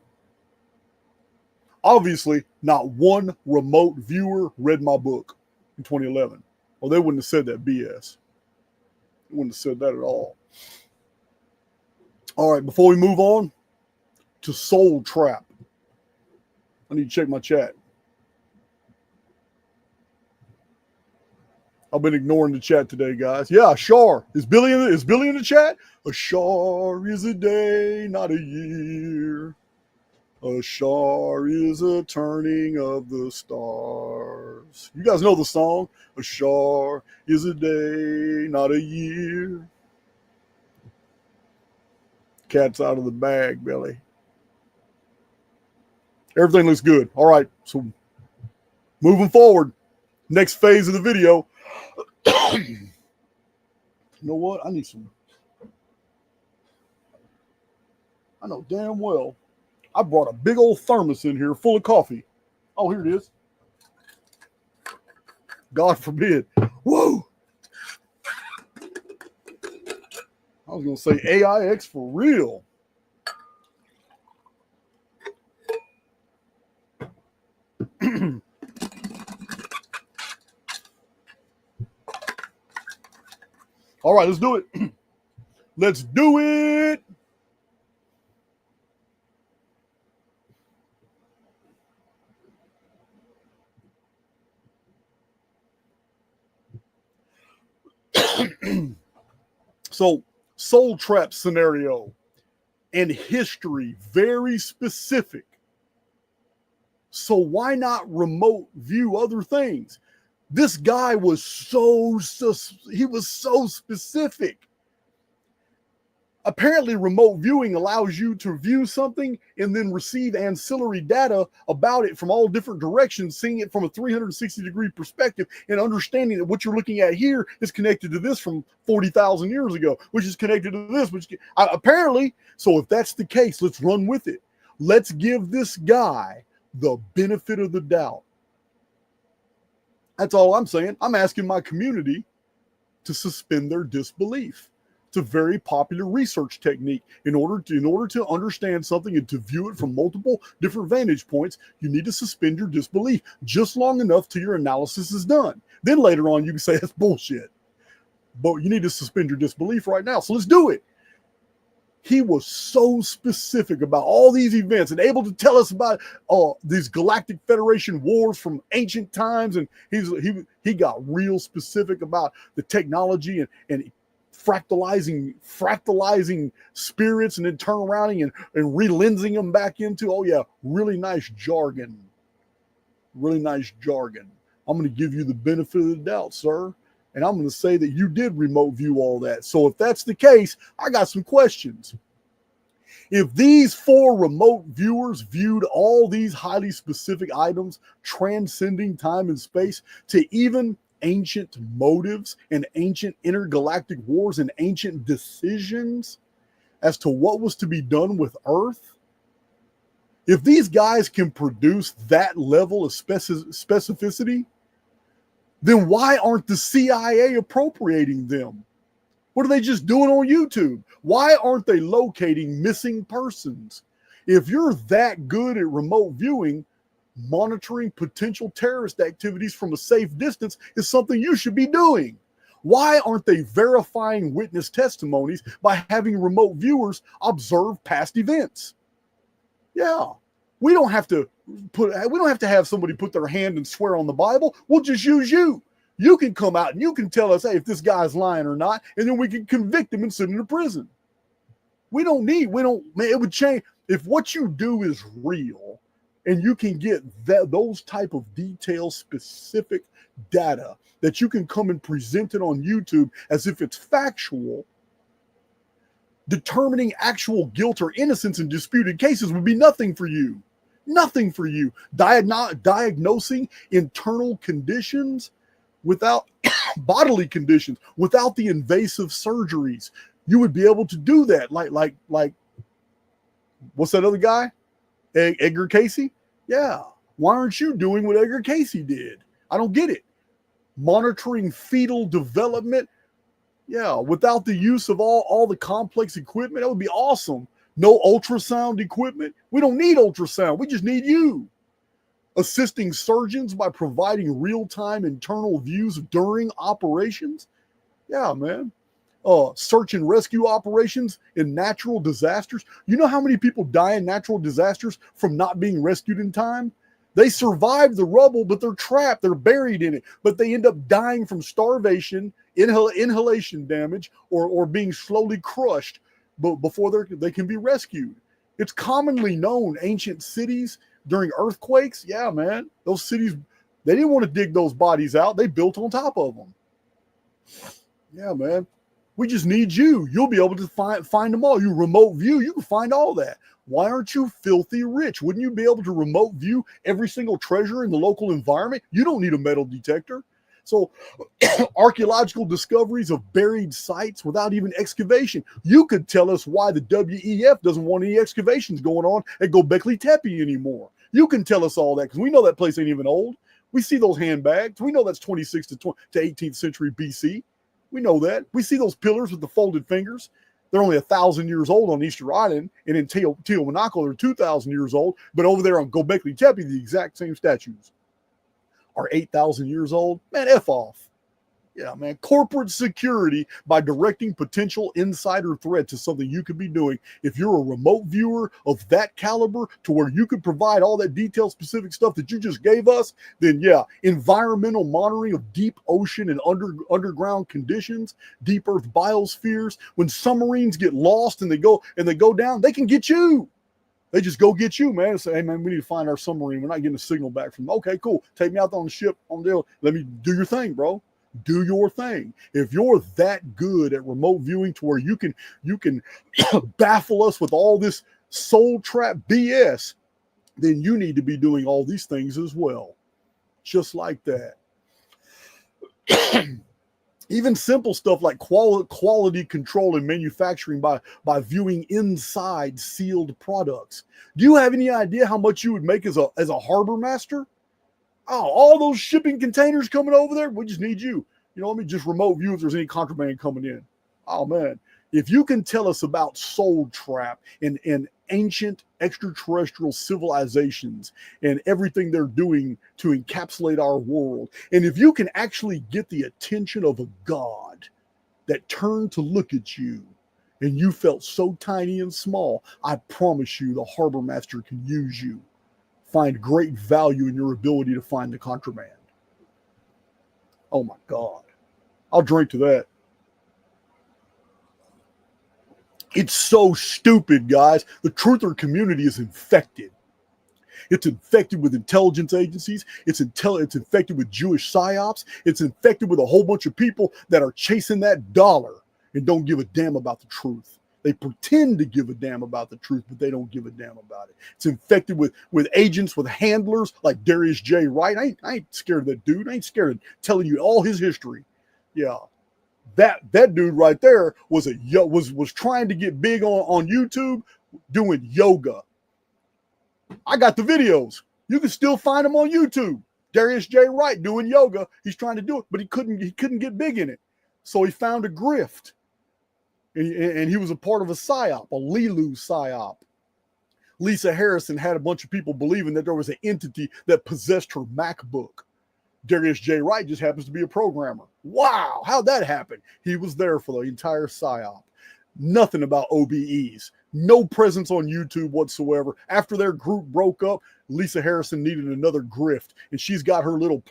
Obviously, not one remote viewer read my book in 2011. Well, they wouldn't have said that BS. They wouldn't have said that at all. All right, before we move on to Soul Trap, I need to check my chat. I've been ignoring the chat today, guys. Yeah, Shar. Is Billy in the chat? A Shar is a day, not a year. A Shar is a turning of the stars. You guys know the song. A Shar is a day, not a year. Cat's out of the bag, Billy. Everything looks good. All right, so moving forward, next phase of the video. You know what? I need some. I know damn well I brought a big old thermos in here full of coffee. Oh, here it is. God forbid. Whoa. I was going to say AIX for real. All right, let's do it. Let's do it. So, soul trap scenario and history, very specific. So why not remote view other things? This guy was so specific. Apparently, remote viewing allows you to view something and then receive ancillary data about it from all different directions, seeing it from a 360-degree perspective and understanding that what you're looking at here is connected to this from 40,000 years ago, which is connected to this, which apparently. So if that's the case, let's run with it. Let's give this guy the benefit of the doubt. That's all I'm saying. I'm asking my community to suspend their disbelief. It's a very popular research technique. In order to understand something and to view it from multiple different vantage points, you need to suspend your disbelief just long enough till your analysis is done. Then later on, you can say that's bullshit. But you need to suspend your disbelief right now. So let's do it. He was so specific about all these events and able to tell us about these Galactic Federation wars from ancient times. And he got real specific about the technology and fractalizing spirits and then turn around and relensing them back into, really nice jargon. Really nice jargon. I'm going to give you the benefit of the doubt, sir. And I'm going to say that you did remote view all that. So if that's the case, I got some questions. If these 4 remote viewers viewed all these highly specific items, transcending time and space to even ancient motives and ancient intergalactic wars and ancient decisions as to what was to be done with Earth, if these guys can produce that level of specificity, then why aren't the CIA appropriating them? What are they just doing on YouTube? Why aren't they locating missing persons? If you're that good at remote viewing, monitoring potential terrorist activities from a safe distance is something you should be doing. Why aren't they verifying witness testimonies by having remote viewers observe past events? Yeah, we don't have to have somebody put their hand and swear on the Bible. We'll just use you. You can come out and you can tell us, hey, if this guy's lying or not, and then we can convict him and send him to prison. It would change if what you do is real and you can get those type of detailed, specific data that you can come and present it on YouTube as if it's factual. Determining actual guilt or innocence in disputed cases would be nothing for you. Nothing for you. Diagnosing internal conditions without bodily conditions, without the invasive surgeries. You would be able to do that. Like what's that other guy? Edgar Casey? Yeah. Why aren't you doing what Edgar Casey did? I don't get it. Monitoring fetal development. Yeah. Without the use of all the complex equipment, that would be awesome. No ultrasound equipment. We don't need ultrasound. We just need you. Assisting surgeons by providing real-time internal views during operations. Yeah, man. Search and rescue operations in natural disasters. You know how many people die in natural disasters from not being rescued in time? They survive the rubble, but they're trapped. They're buried in it. But they end up dying from starvation, inhalation damage, or being slowly crushed before they can be rescued. It's commonly known ancient cities during earthquakes. Yeah, man. Those cities, they didn't want to dig those bodies out. They built on top of them. Yeah, man. We just need you. You'll be able to find them all. You remote view, you can find all that. Why aren't you filthy rich? Wouldn't you be able to remote view every single treasure in the local environment? You don't need a metal detector. So archaeological discoveries of buried sites without even excavation. You could tell us why the WEF doesn't want any excavations going on at Göbekli Tepe anymore. You can tell us all that because we know that place ain't even old. We see those handbags. We know that's 26th to 18th century BC. We know that. We see those pillars with the folded fingers. They're only 1,000 years old on Easter Island, and in Tiahuanaco, they're 2,000 years old. But over there on Göbekli Tepe, the exact same statues are 8,000 years old. Man, F off. Yeah, man. Corporate security by directing potential insider threats is something you could be doing if you're a remote viewer of that caliber to where you could provide all that detailed specific stuff that you just gave us. Then yeah, environmental monitoring of deep ocean and underground conditions, deep earth biospheres. When submarines get lost and they go down, they can get you. They just go get you, man, and say, hey, man, we need to find our submarine. We're not getting a signal back from them. Okay, cool. Take me out on the ship. On the deal. Let me do your thing, bro. Do your thing. If you're that good at remote viewing to where you can baffle us with all this soul trap BS, then you need to be doing all these things as well. Just like that. Even simple stuff like quality control and manufacturing by viewing inside sealed products. Do you have any idea how much you would make as a harbor master? Oh, all those shipping containers coming over there, we just need you. Let me just remote view if there's any contraband coming in. Oh, man. If you can tell us about Soul Trap and ancient extraterrestrial civilizations and everything they're doing to encapsulate our world, and if you can actually get the attention of a god that turned to look at you and you felt so tiny and small, I promise you the harbor master can use you. Find great value in your ability to find the contraband. Oh my God. I'll drink to that. It's so stupid, guys. The truther community is infected. It's infected with intelligence agencies. It's infected with Jewish psyops. It's infected with a whole bunch of people that are chasing that dollar and don't give a damn about the truth. They pretend to give a damn about the truth, but they don't give a damn about it. It's infected with agents, with handlers like Darius J. Wright. I ain't scared of that dude. I ain't scared of telling you all his history. Yeah. That dude right there was trying to get big on YouTube doing yoga. I got the videos. You can still find them on YouTube. Darius J. Wright doing yoga. He's trying to do it, but he couldn't get big in it. So he found a grift. And he was a part of a psyop, a Lilu psyop. Lisa Harrison had a bunch of people believing that there was an entity that possessed her MacBook. Darius J. Wright just happens to be a programmer. Wow, how'd that happen? He was there for the entire psyop. Nothing about OBEs. No presence on YouTube whatsoever. After their group broke up, Lisa Harrison needed another grift, and she's got her little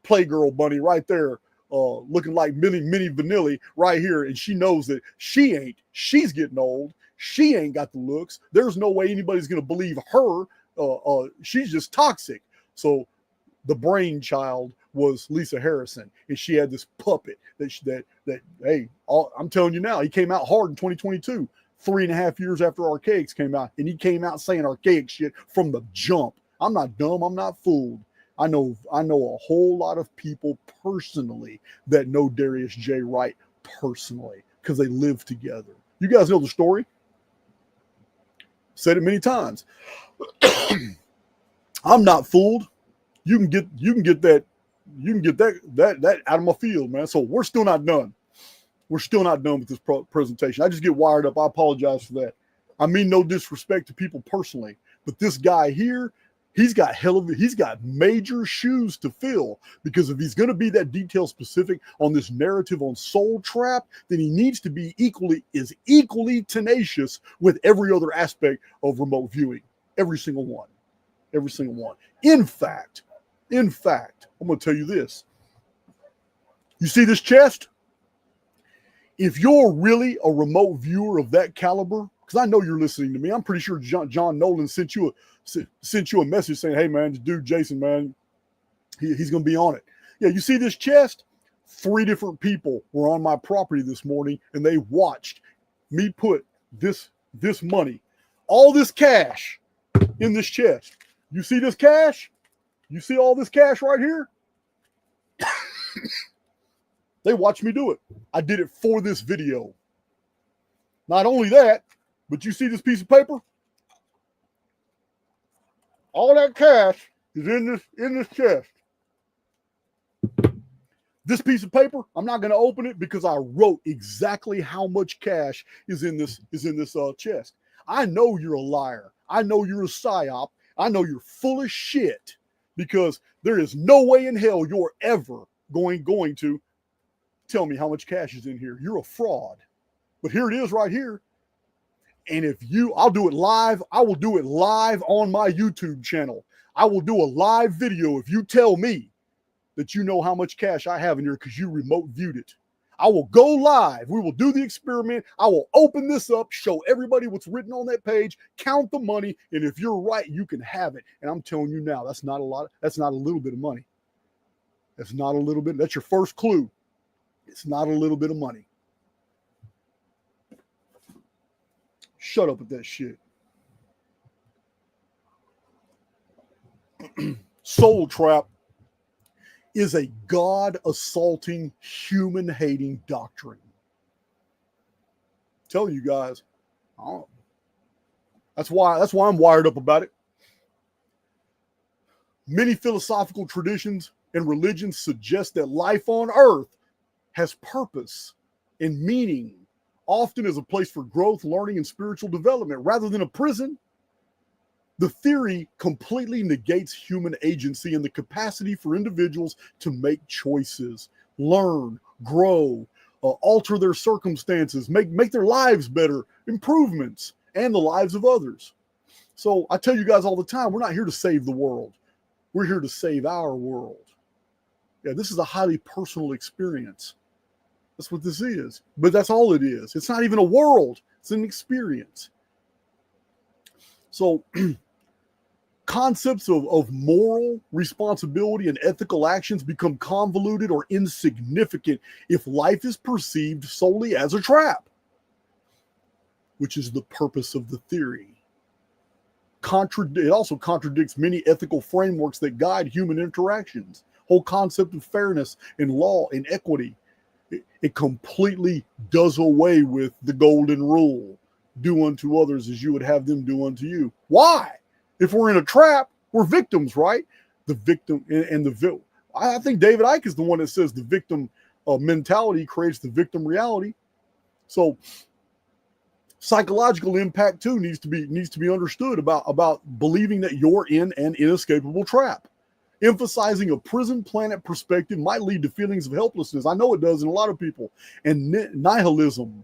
Playgirl bunny right there, looking like Minnie Vanilli right here, and she knows that she's getting old. She ain't got the looks. There's no way anybody's going to believe her. She's just toxic. So the brainchild was Lisa Harrison, and she had this puppet I'm telling you now, he came out hard in 2022, 3.5 years after Archaix came out, and he came out saying archaic shit from the jump. I'm not dumb. I'm not fooled. I know a whole lot of people personally that know Darius J. Wright personally because they live together. You guys know the story. Said it many times. I'm not fooled. You can get that out of my field, man. So we're still not done. We're still not done with this presentation. I just get wired up. I apologize for that. I mean no disrespect to people personally, but this guy here, he's got major shoes to fill, because if he's going to be that detail specific on this narrative on Soul Trap, then he needs to be equally tenacious with every other aspect of remote viewing. Every single one. In fact, I'm going to tell you this. You see this chest? If you're really a remote viewer of that caliber, because I know you're listening to me, I'm pretty sure John Nolan sent you a message saying, hey, man, this dude Jason, man, he's going to be on it. Yeah, you see this chest? 3 different people were on my property this morning, and they watched me put this money, all this cash in this chest. You see this cash? You see all this cash right here? They watched me do it. I did it for this video. Not only that, but you see this piece of paper? All that cash is in this chest. This piece of paper, I'm not going to open it because I wrote exactly how much cash is in this chest. I know you're a liar. I know you're a psyop. I know you're full of shit, because there is no way in hell you're ever going to tell me how much cash is in here. You're a fraud. But here it is right here. And if I'll do it live. I will do it live on my YouTube channel. I will do a live video if you tell me that you know how much cash I have in here because you remote viewed it. I will go live. We will do the experiment. I will open this up, show everybody what's written on that page, count the money, and if you're right, you can have it. And I'm telling you now, that's not a lot. That's not a little bit of money. That's not a little bit. That's your first clue. It's not a little bit of money. Shut up with that shit. Soul Trap is a God-assaulting, human-hating doctrine. I'm telling you guys, that's why I'm wired up about it. Many philosophical traditions and religions suggest that life on Earth has purpose and meaning, often as a place for growth, learning, and spiritual development, rather than a prison. The theory completely negates human agency and the capacity for individuals to make choices, learn, grow, alter their circumstances, make their lives better, improvements, and the lives of others. So I tell you guys all the time, we're not here to save the world. We're here to save our world. Yeah, this is a highly personal experience. That's what this is. But that's all it is. It's not even a world. It's an experience. So concepts of moral responsibility and ethical actions become convoluted or insignificant if life is perceived solely as a trap, which is the purpose of the theory. It also contradicts many ethical frameworks that guide human interactions. Whole concept of fairness and law and equity. It completely does away with the golden rule. Do unto others as you would have them do unto you. Why? If we're in a trap, we're victims, right? The victim I think David Icke is the one that says the victim mentality creates the victim reality. So psychological impact too needs to be understood about believing that you're in an inescapable trap. Emphasizing a prison planet perspective might lead to feelings of helplessness. I know it does in a lot of people, and nihilism.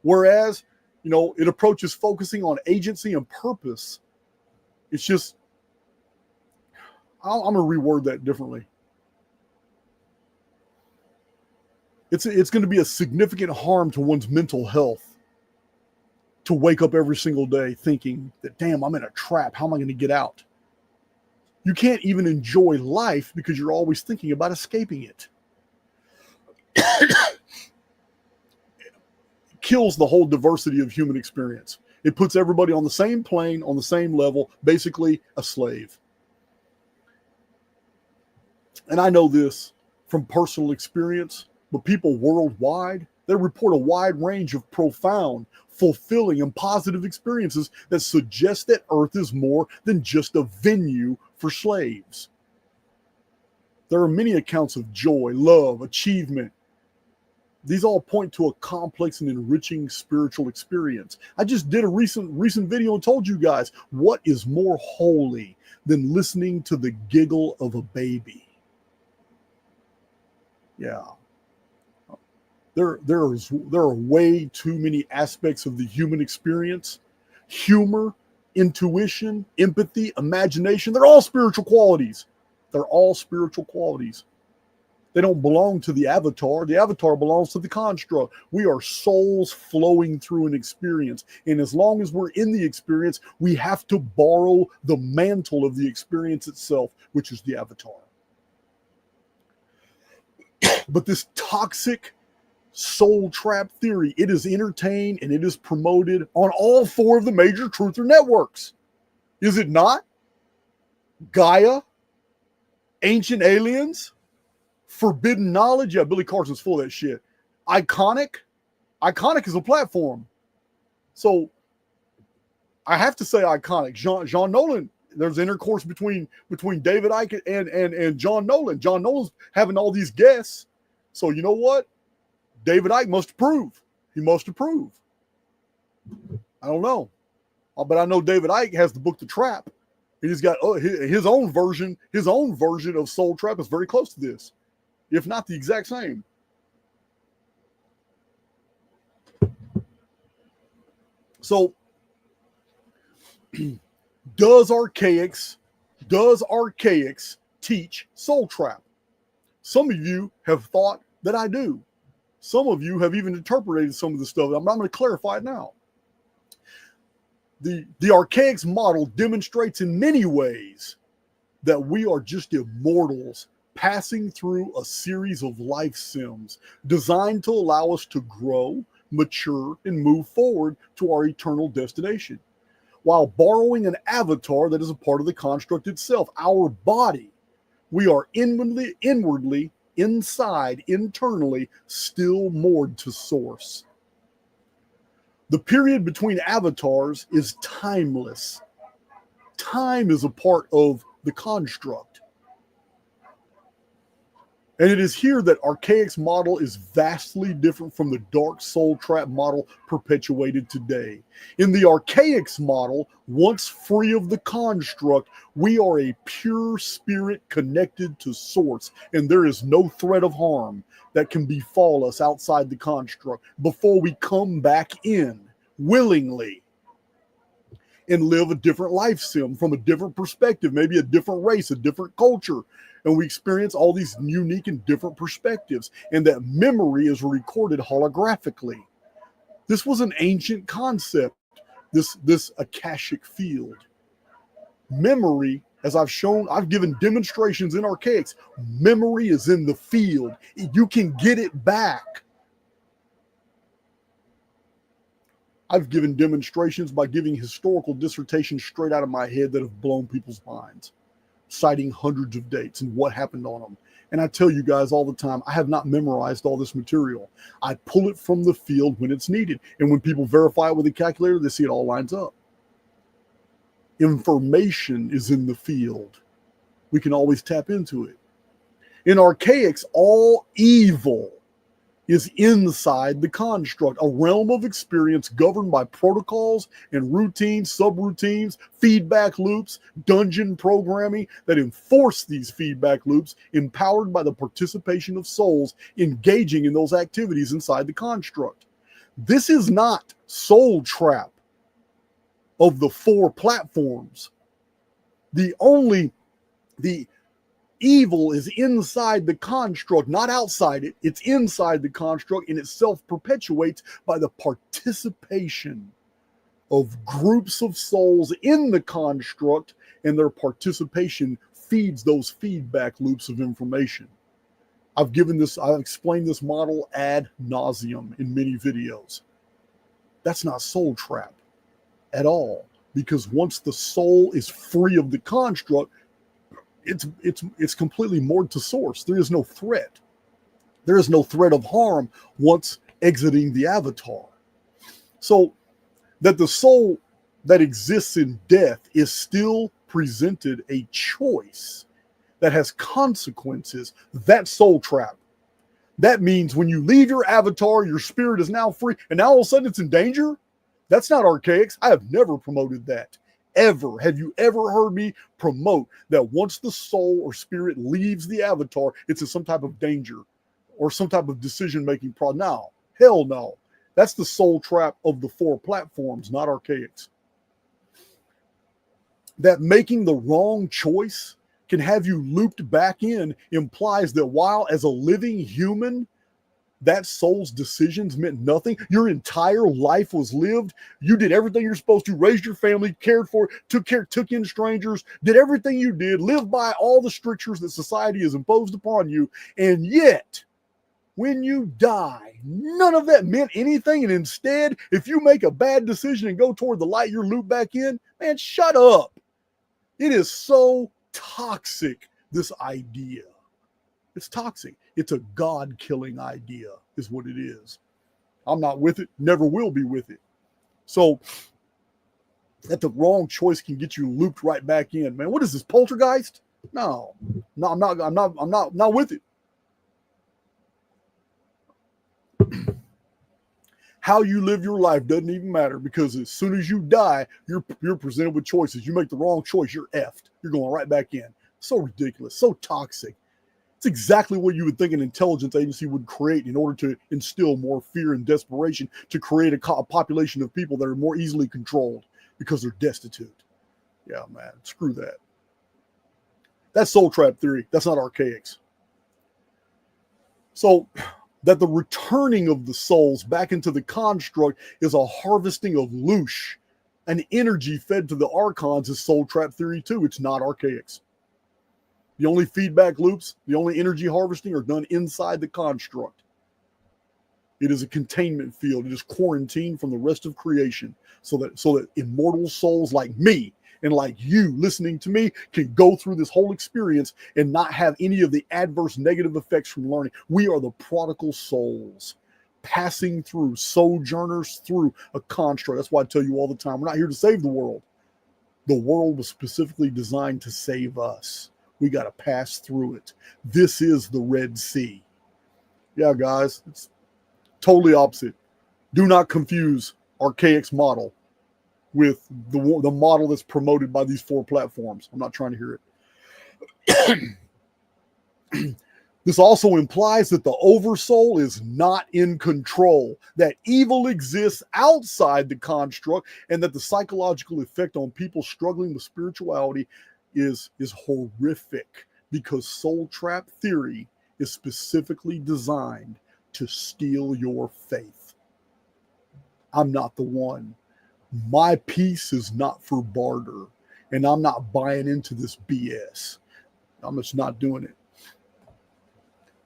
Whereas, it approaches focusing on agency and purpose. It's just, I'm going to reword that differently. It's going to be a significant harm to one's mental health to wake up every single day thinking that, damn, I'm in a trap. How am I going to get out? You can't even enjoy life because you're always thinking about escaping it. It kills the whole diversity of human experience. It puts everybody on the same plane, on the same level, basically a slave. And I know this from personal experience, but people worldwide, they report a wide range of profound, fulfilling, and positive experiences that suggest that Earth is more than just a venue for slaves. There are many accounts of joy, love, achievement. These all point to a complex and enriching spiritual experience. I just did a recent video and told you guys, what is more holy than listening to the giggle of a baby? Yeah. There are way too many aspects of the human experience. Humor, intuition, empathy, imagination, they're all spiritual qualities. They're all spiritual qualities. They don't belong to the avatar. The avatar belongs to the construct. We are souls flowing through an experience. And as long as we're in the experience, we have to borrow the mantle of the experience itself, which is the avatar. But this toxic soul trap theory, it is entertained and it is promoted on all four of the major truther networks. Is it not? Gaia, Ancient Aliens, Forbidden Knowledge. Yeah, Billy Carson's full of that shit. Iconic is a platform. So I have to say Iconic. Jean Nolan, there's intercourse between David Icke and Jean Nolan. Jean Nolan's having all these guests. So you know what? David Icke must approve. He must approve. I don't know. But I know David Icke has the book The Trap. He's got his own version. His own version of Soul Trap is very close to this. if not the exact same. So, does Archaix teach soul trap? Some of you have thought that I do. Some of you have even interpreted some of the stuff. I'm not going to clarify it now. The Archaix model demonstrates in many ways that we are just immortals passing through a series of life sims designed to allow us to grow, mature, and move forward to our eternal destination, while borrowing an avatar that is a part of the construct itself, our body. We are inwardly, inside, internally, still moored to source. The period between avatars is timeless. Time is a part of the construct. And it is here that Archaix model is vastly different from the dark soul trap model perpetuated today. In the Archaix model, once free of the construct, we are a pure spirit connected to source, and there is no threat of harm that can befall us outside the construct before we come back in willingly and live a different life sim from a different perspective, maybe a different race, a different culture. And we experience all these unique and different perspectives. And that memory is recorded holographically. This was an ancient concept, this Akashic field. Memory, as I've shown, I've given demonstrations in Archaix. Memory is in the field. You can get it back. I've given demonstrations by giving historical dissertations straight out of my head that have blown people's minds, citing hundreds of dates and what happened on them. And I tell you guys all the time, I have not memorized all this material. I pull it from the field when it's needed. And when people verify it with a calculator, they see it all lines up. Information is in the field. We can always tap into it. In Archaix, all evil is inside the construct, a realm of experience governed by protocols and routines, subroutines, feedback loops, dungeon programming that enforce these feedback loops, empowered by the participation of souls engaging in those activities inside the construct. This is not soul trap of the 4 platforms. The evil is inside the construct, not outside it. It's inside the construct, and it self-perpetuates by the participation of groups of souls in the construct, and their participation feeds those feedback loops of information. I've explained this model ad nauseum in many videos. That's not soul trap at all, because once the soul is free of the construct, it's completely moored to source. There is no threat. There is no threat of harm once exiting the avatar. So that the soul that exists in death is still presented a choice that has consequences. That's soul trap. That means when you leave your avatar, your spirit is now free, and now all of a sudden it's in danger. That's not Archaix. I have never promoted that. Ever. Have you ever heard me promote that once the soul or spirit leaves the avatar, it's in some type of danger or some type of decision-making problem? No. Hell no. That's the soul trap of the 4 platforms, not Archaix. That making the wrong choice can have you looped back in implies that while as a living human, that soul's decisions meant nothing. Your entire life was lived. You did everything you're supposed to, raised your family, cared for, took in strangers, did everything you did, lived by all the strictures that society has imposed upon you. And yet, when you die, none of that meant anything. And instead, if you make a bad decision and go toward the light, you're looped back in, man, shut up. It is so toxic, this idea. It's toxic. It's a God-killing idea is what it is. I'm not with it, never will be with it. So that the wrong choice can get you looped right back in. Man, what is this, poltergeist? No, I'm not with it. How you live your life doesn't even matter, because as soon as you die, you're presented with choices. You make the wrong choice, you're effed. You're going right back in. So ridiculous, so toxic. It's exactly what you would think an intelligence agency would create in order to instill more fear and desperation, to create a population of people that are more easily controlled because they're destitute. Yeah, man, screw that. That's soul trap theory. That's not Archaix. So that the returning of the souls back into the construct is a harvesting of loosh, an energy fed to the archons, is soul trap theory too. It's not Archaix. The only feedback loops, the only energy harvesting are done inside the construct. It is a containment field. It is quarantined from the rest of creation so that immortal souls like me and like you listening to me can go through this whole experience and not have any of the adverse negative effects from learning. We are the prodigal souls passing through, sojourners through a construct. That's why I tell you all the time, we're not here to save the world. The world was specifically designed to save us. We got to pass through it. This is the Red Sea. Yeah, guys, it's totally opposite. Do not confuse Archaix model with the model that's promoted by these 4 platforms. I'm not trying to hear it. This also implies that the oversoul is not in control, that evil exists outside the construct, and that the psychological effect on people struggling with spirituality is horrific, because soul trap theory is specifically designed to steal your faith. I'm not the one. My peace is not for barter, and I'm not buying into this BS. I'm just not doing it.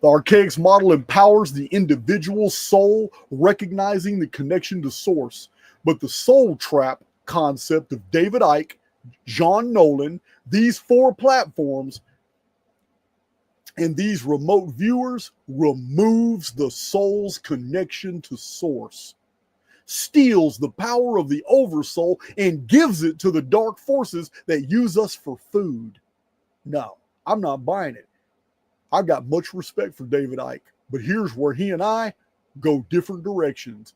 The Archaix model empowers the individual soul, recognizing the connection to source. But the soul trap concept of David Icke, Jean Nolan, these 4 platforms, and these remote viewers removes the soul's connection to source, steals the power of the oversoul, and gives it to the dark forces that use us for food. No, I'm not buying it. I've got much respect for David Icke, but here's where he and I go different directions.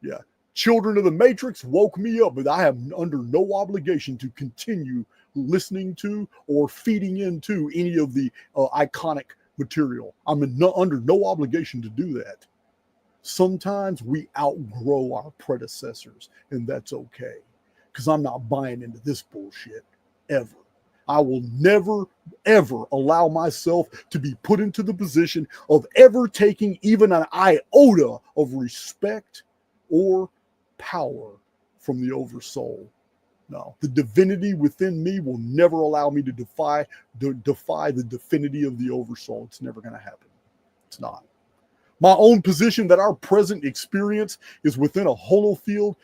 Yeah, Children of the Matrix woke me up, but I am under no obligation to continue listening to or feeding into any of the iconic material. I'm under no obligation to do that. Sometimes we outgrow our predecessors, and that's okay, because I'm not buying into this bullshit ever. I will never, ever allow myself to be put into the position of ever taking even an iota of respect or power from the oversoul. No, the divinity within me will never allow me to defy the divinity of the oversoul. It's never going to happen. It's not. My own position that our present experience is within a holo field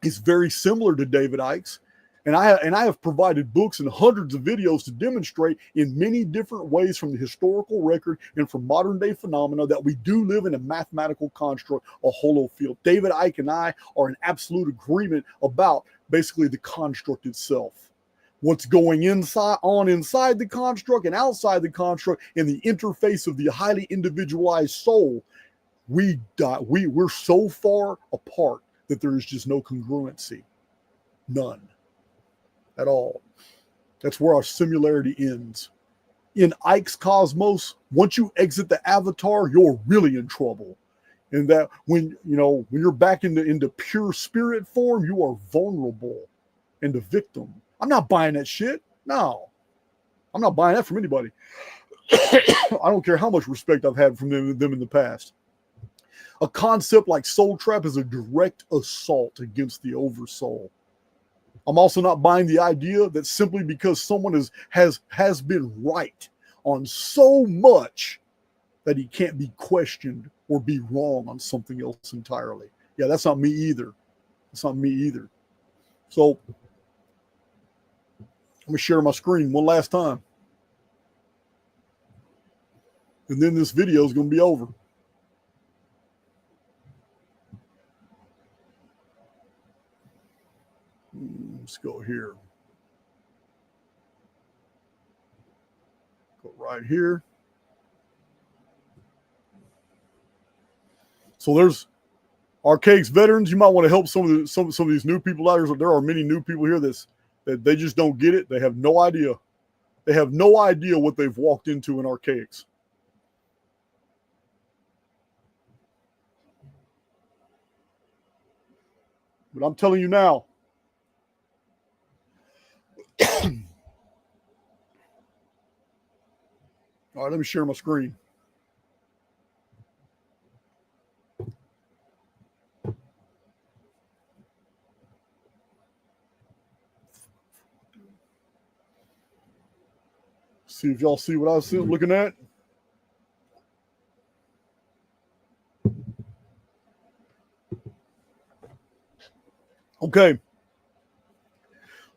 is very similar to David Icke's. And I have provided books and hundreds of videos to demonstrate in many different ways from the historical record and from modern day phenomena that we do live in a mathematical construct, a holo field. David Icke and I are in absolute agreement about basically the construct itself. What's going inside the construct and outside the construct in the interface of the highly individualized soul, we're so far apart that there is just no congruency. None. At all. That's where our similarity ends. In Icke's cosmos, once you exit the avatar, you're really in trouble. And that when you're back into pure spirit form, you are vulnerable and a victim. I'm not buying that shit. No. I'm not buying that from anybody. I don't care how much respect I've had from them in the past. A concept like soul trap is a direct assault against the oversoul. I'm also not buying the idea that simply because someone has been right on so much that he can't be questioned or be wrong on something else entirely. Yeah, that's not me either. That's not me either. So I'm going to share my screen one last time. And then this video is going to be over. Let's go here. Go right here. So there's Archaix veterans. You might want to help some of these new people out here. So there are many new people here that they just don't get it. They have no idea. They have no idea what they've walked into in Archaix. But I'm telling you now, all right, let me share my screen. See if y'all see what I was looking at. Okay.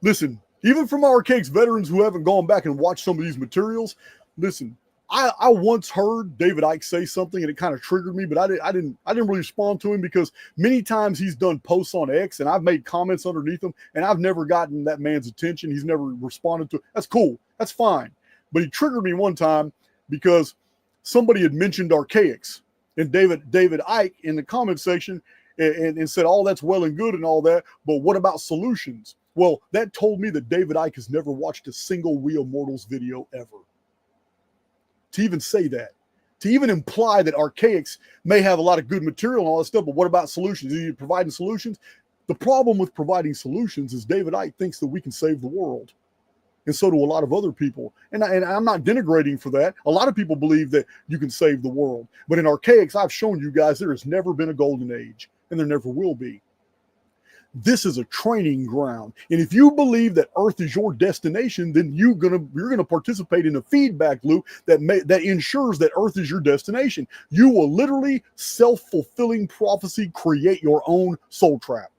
Listen, even from our Archaix veterans who haven't gone back and watched some of these materials, listen, I once heard David Icke say something and it kind of triggered me, but I didn't really respond to him because many times he's done posts on X and I've made comments underneath them and I've never gotten that man's attention. He's never responded to it. That's cool. That's fine. But he triggered me one time because somebody had mentioned Archaix and David Icke in the comment section and said, oh, that's well and good and all that, but what about solutions? Well, that told me that David Icke has never watched a single We Immortals video ever. To even say that, to even imply that Archaix may have a lot of good material and all that stuff, but what about solutions? Are you providing solutions? The problem with providing solutions is David Icke thinks that we can save the world. And so do a lot of other people. And I'm not denigrating for that. A lot of people believe that you can save the world. But in Archaix, I've shown you guys there has never been a golden age, and there never will be. This is a training ground. And if you believe that Earth is your destination, then you're gonna participate in a feedback loop that ensures that Earth is your destination. You will literally self-fulfilling prophecy create your own soul trap.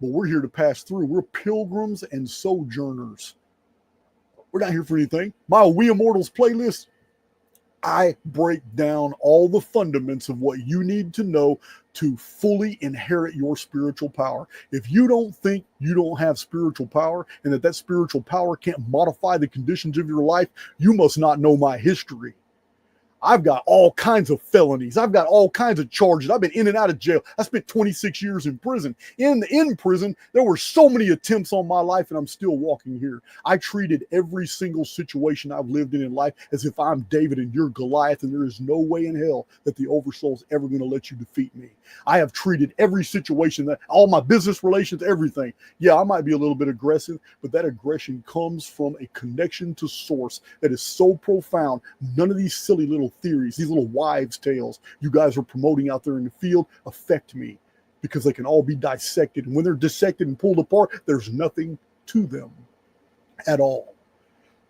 But we're here to pass through. We're pilgrims and sojourners. We're not here for anything. My We Immortals playlist, I break down all the fundamentals of what you need to know to fully inherit your spiritual power. If you don't think you don't have spiritual power and that spiritual power can't modify the conditions of your life, you must not know my history. I've got all kinds of felonies. I've got all kinds of charges. I've been in and out of jail. I spent 26 years in prison. In prison, there were so many attempts on my life, and I'm still walking here. I treated every single situation I've lived in life as if I'm David and you're Goliath, and there is no way in hell that the Oversoul's ever going to let you defeat me. I have treated every situation, that all my business relations, everything. Yeah, I might be a little bit aggressive, but that aggression comes from a connection to source that is so profound. None of these silly little theories, these little wives' tales you guys are promoting out there in the field affect me because they can all be dissected. And when they're dissected and pulled apart, there's nothing to them at all.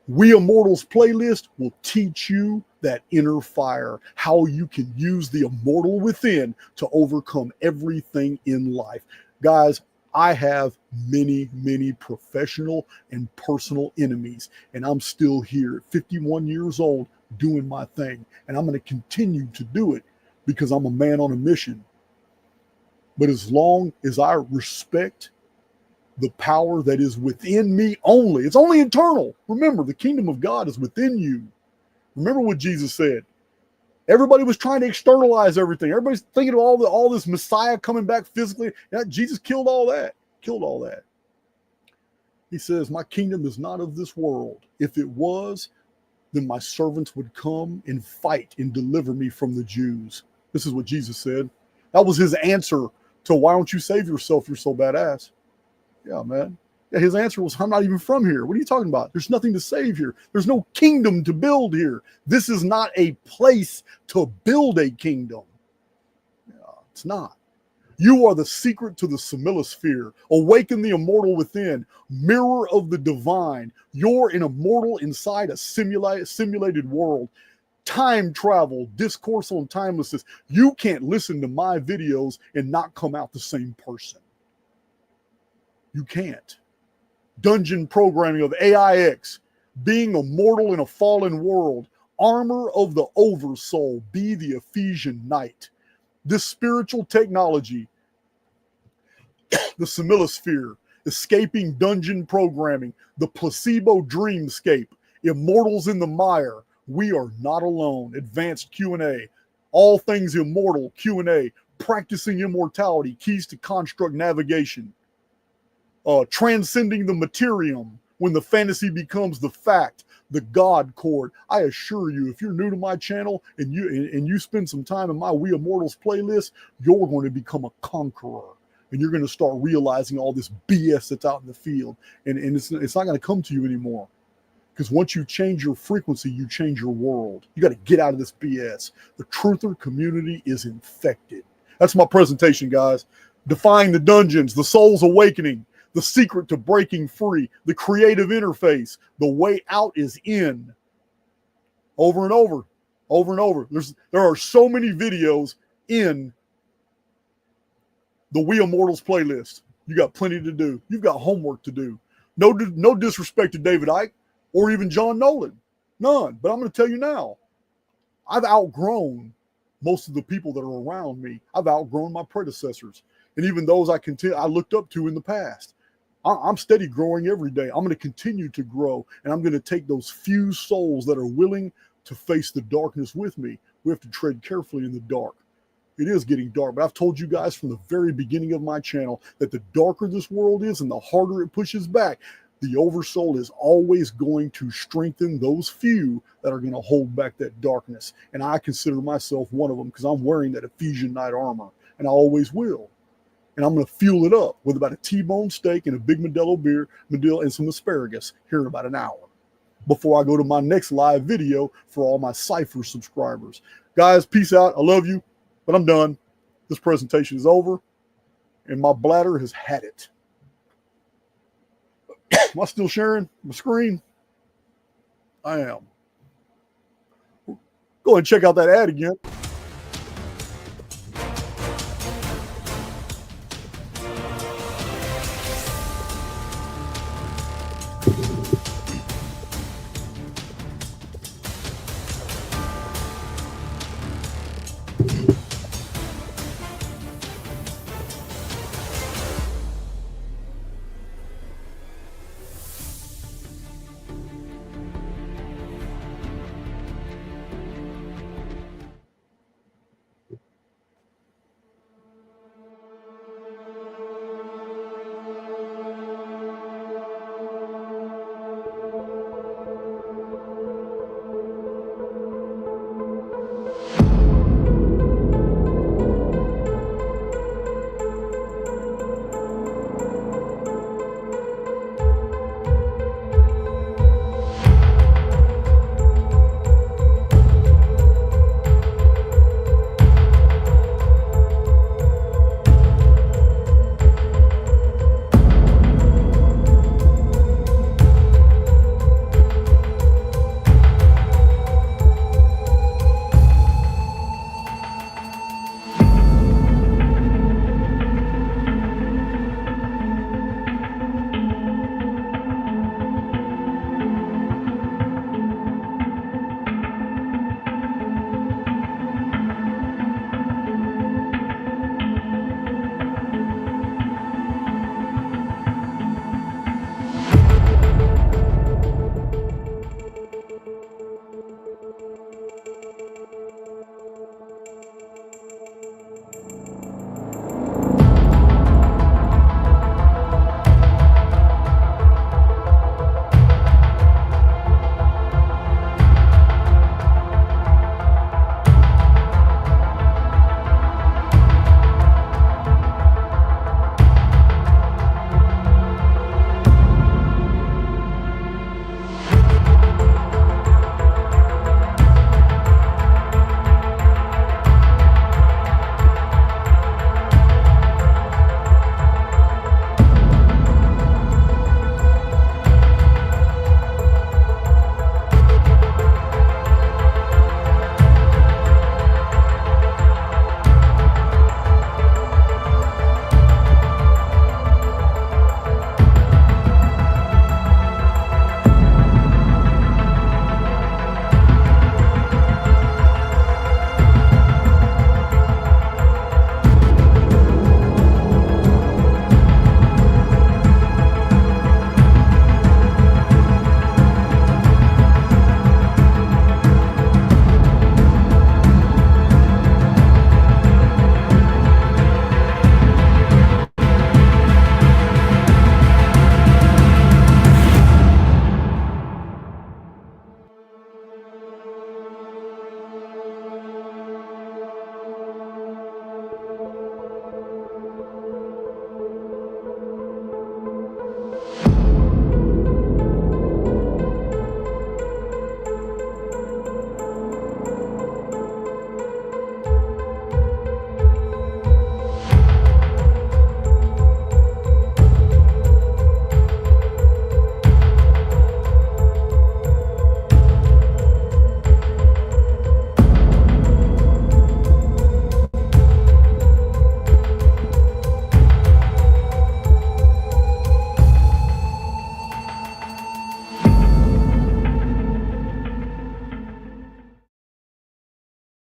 We Immortals playlist will teach you that inner fire, how you can use the immortal within to overcome everything in life. Guys, I have many, many professional and personal enemies, and I'm still here at 51 years old doing my thing. And I'm going to continue to do it because I'm a man on a mission. But as long as I respect the power that is within me only, it's only internal. Remember, the kingdom of God is within you. Remember what Jesus said. Everybody was trying to externalize everything. Everybody's thinking of all this Messiah coming back physically. Yeah, Jesus killed all that. Killed all that. He says, my kingdom is not of this world. If it was, then my servants would come and fight and deliver me from the Jews. This is what Jesus said. That was his answer to why don't you save yourself? You're so badass. Yeah, man. Yeah, his answer was, I'm not even from here. What are you talking about? There's nothing to save here. There's no kingdom to build here. This is not a place to build a kingdom. Yeah, it's not. You are the secret to the similosphere. Awaken the immortal within. Mirror of the divine. You're an immortal inside a simulated world. Time travel, discourse on timelessness. You can't listen to my videos and not come out the same person. You can't. Dungeon programming of AIX. Being immortal in a fallen world. Armor of the oversoul. Be the Ephesian knight. This spiritual technology, the similosphere, escaping dungeon programming, the placebo dreamscape, immortals in the mire, we are not alone. Advanced Q&A, all things immortal Q&A, practicing immortality, keys to construct navigation, transcending the materium, when the fantasy becomes the fact, the God chord. I assure you, if you're new to my channel and you spend some time in my We Immortals playlist, you're going to become a conqueror. And you're going to start realizing all this BS that's out in the field. And it's not going to come to you anymore. Because once you change your frequency, you change your world. You got to get out of this BS. The truther community is infected. That's my presentation, guys. Defying the dungeons, the soul's awakening, the secret to breaking free, the creative interface, the way out is in. Over and over, over and over. There are so many videos in the We Immortals playlist. You got plenty to do. You've got homework to do. No disrespect to David Icke or even Jean Nolan. None. But I'm going to tell you now, I've outgrown most of the people that are around me. I've outgrown my predecessors. And even those I looked up to in the past. I'm steady growing every day. I'm going to continue to grow. And I'm going to take those few souls that are willing to face the darkness with me. We have to tread carefully in the dark. It is getting dark, but I've told you guys from the very beginning of my channel that the darker this world is and the harder it pushes back, the oversoul is always going to strengthen those few that are going to hold back that darkness. And I consider myself one of them because I'm wearing that Ephesian Knight armor, and I always will. And I'm going to fuel it up with about a T-bone steak and a big Modelo beer, and some asparagus here in about an hour before I go to my next live video for all my Cypher subscribers. Guys, peace out. I love you. But I'm done. This presentation is over, and my bladder has had it. Am I still sharing my screen? I am. Go ahead and check out that ad again.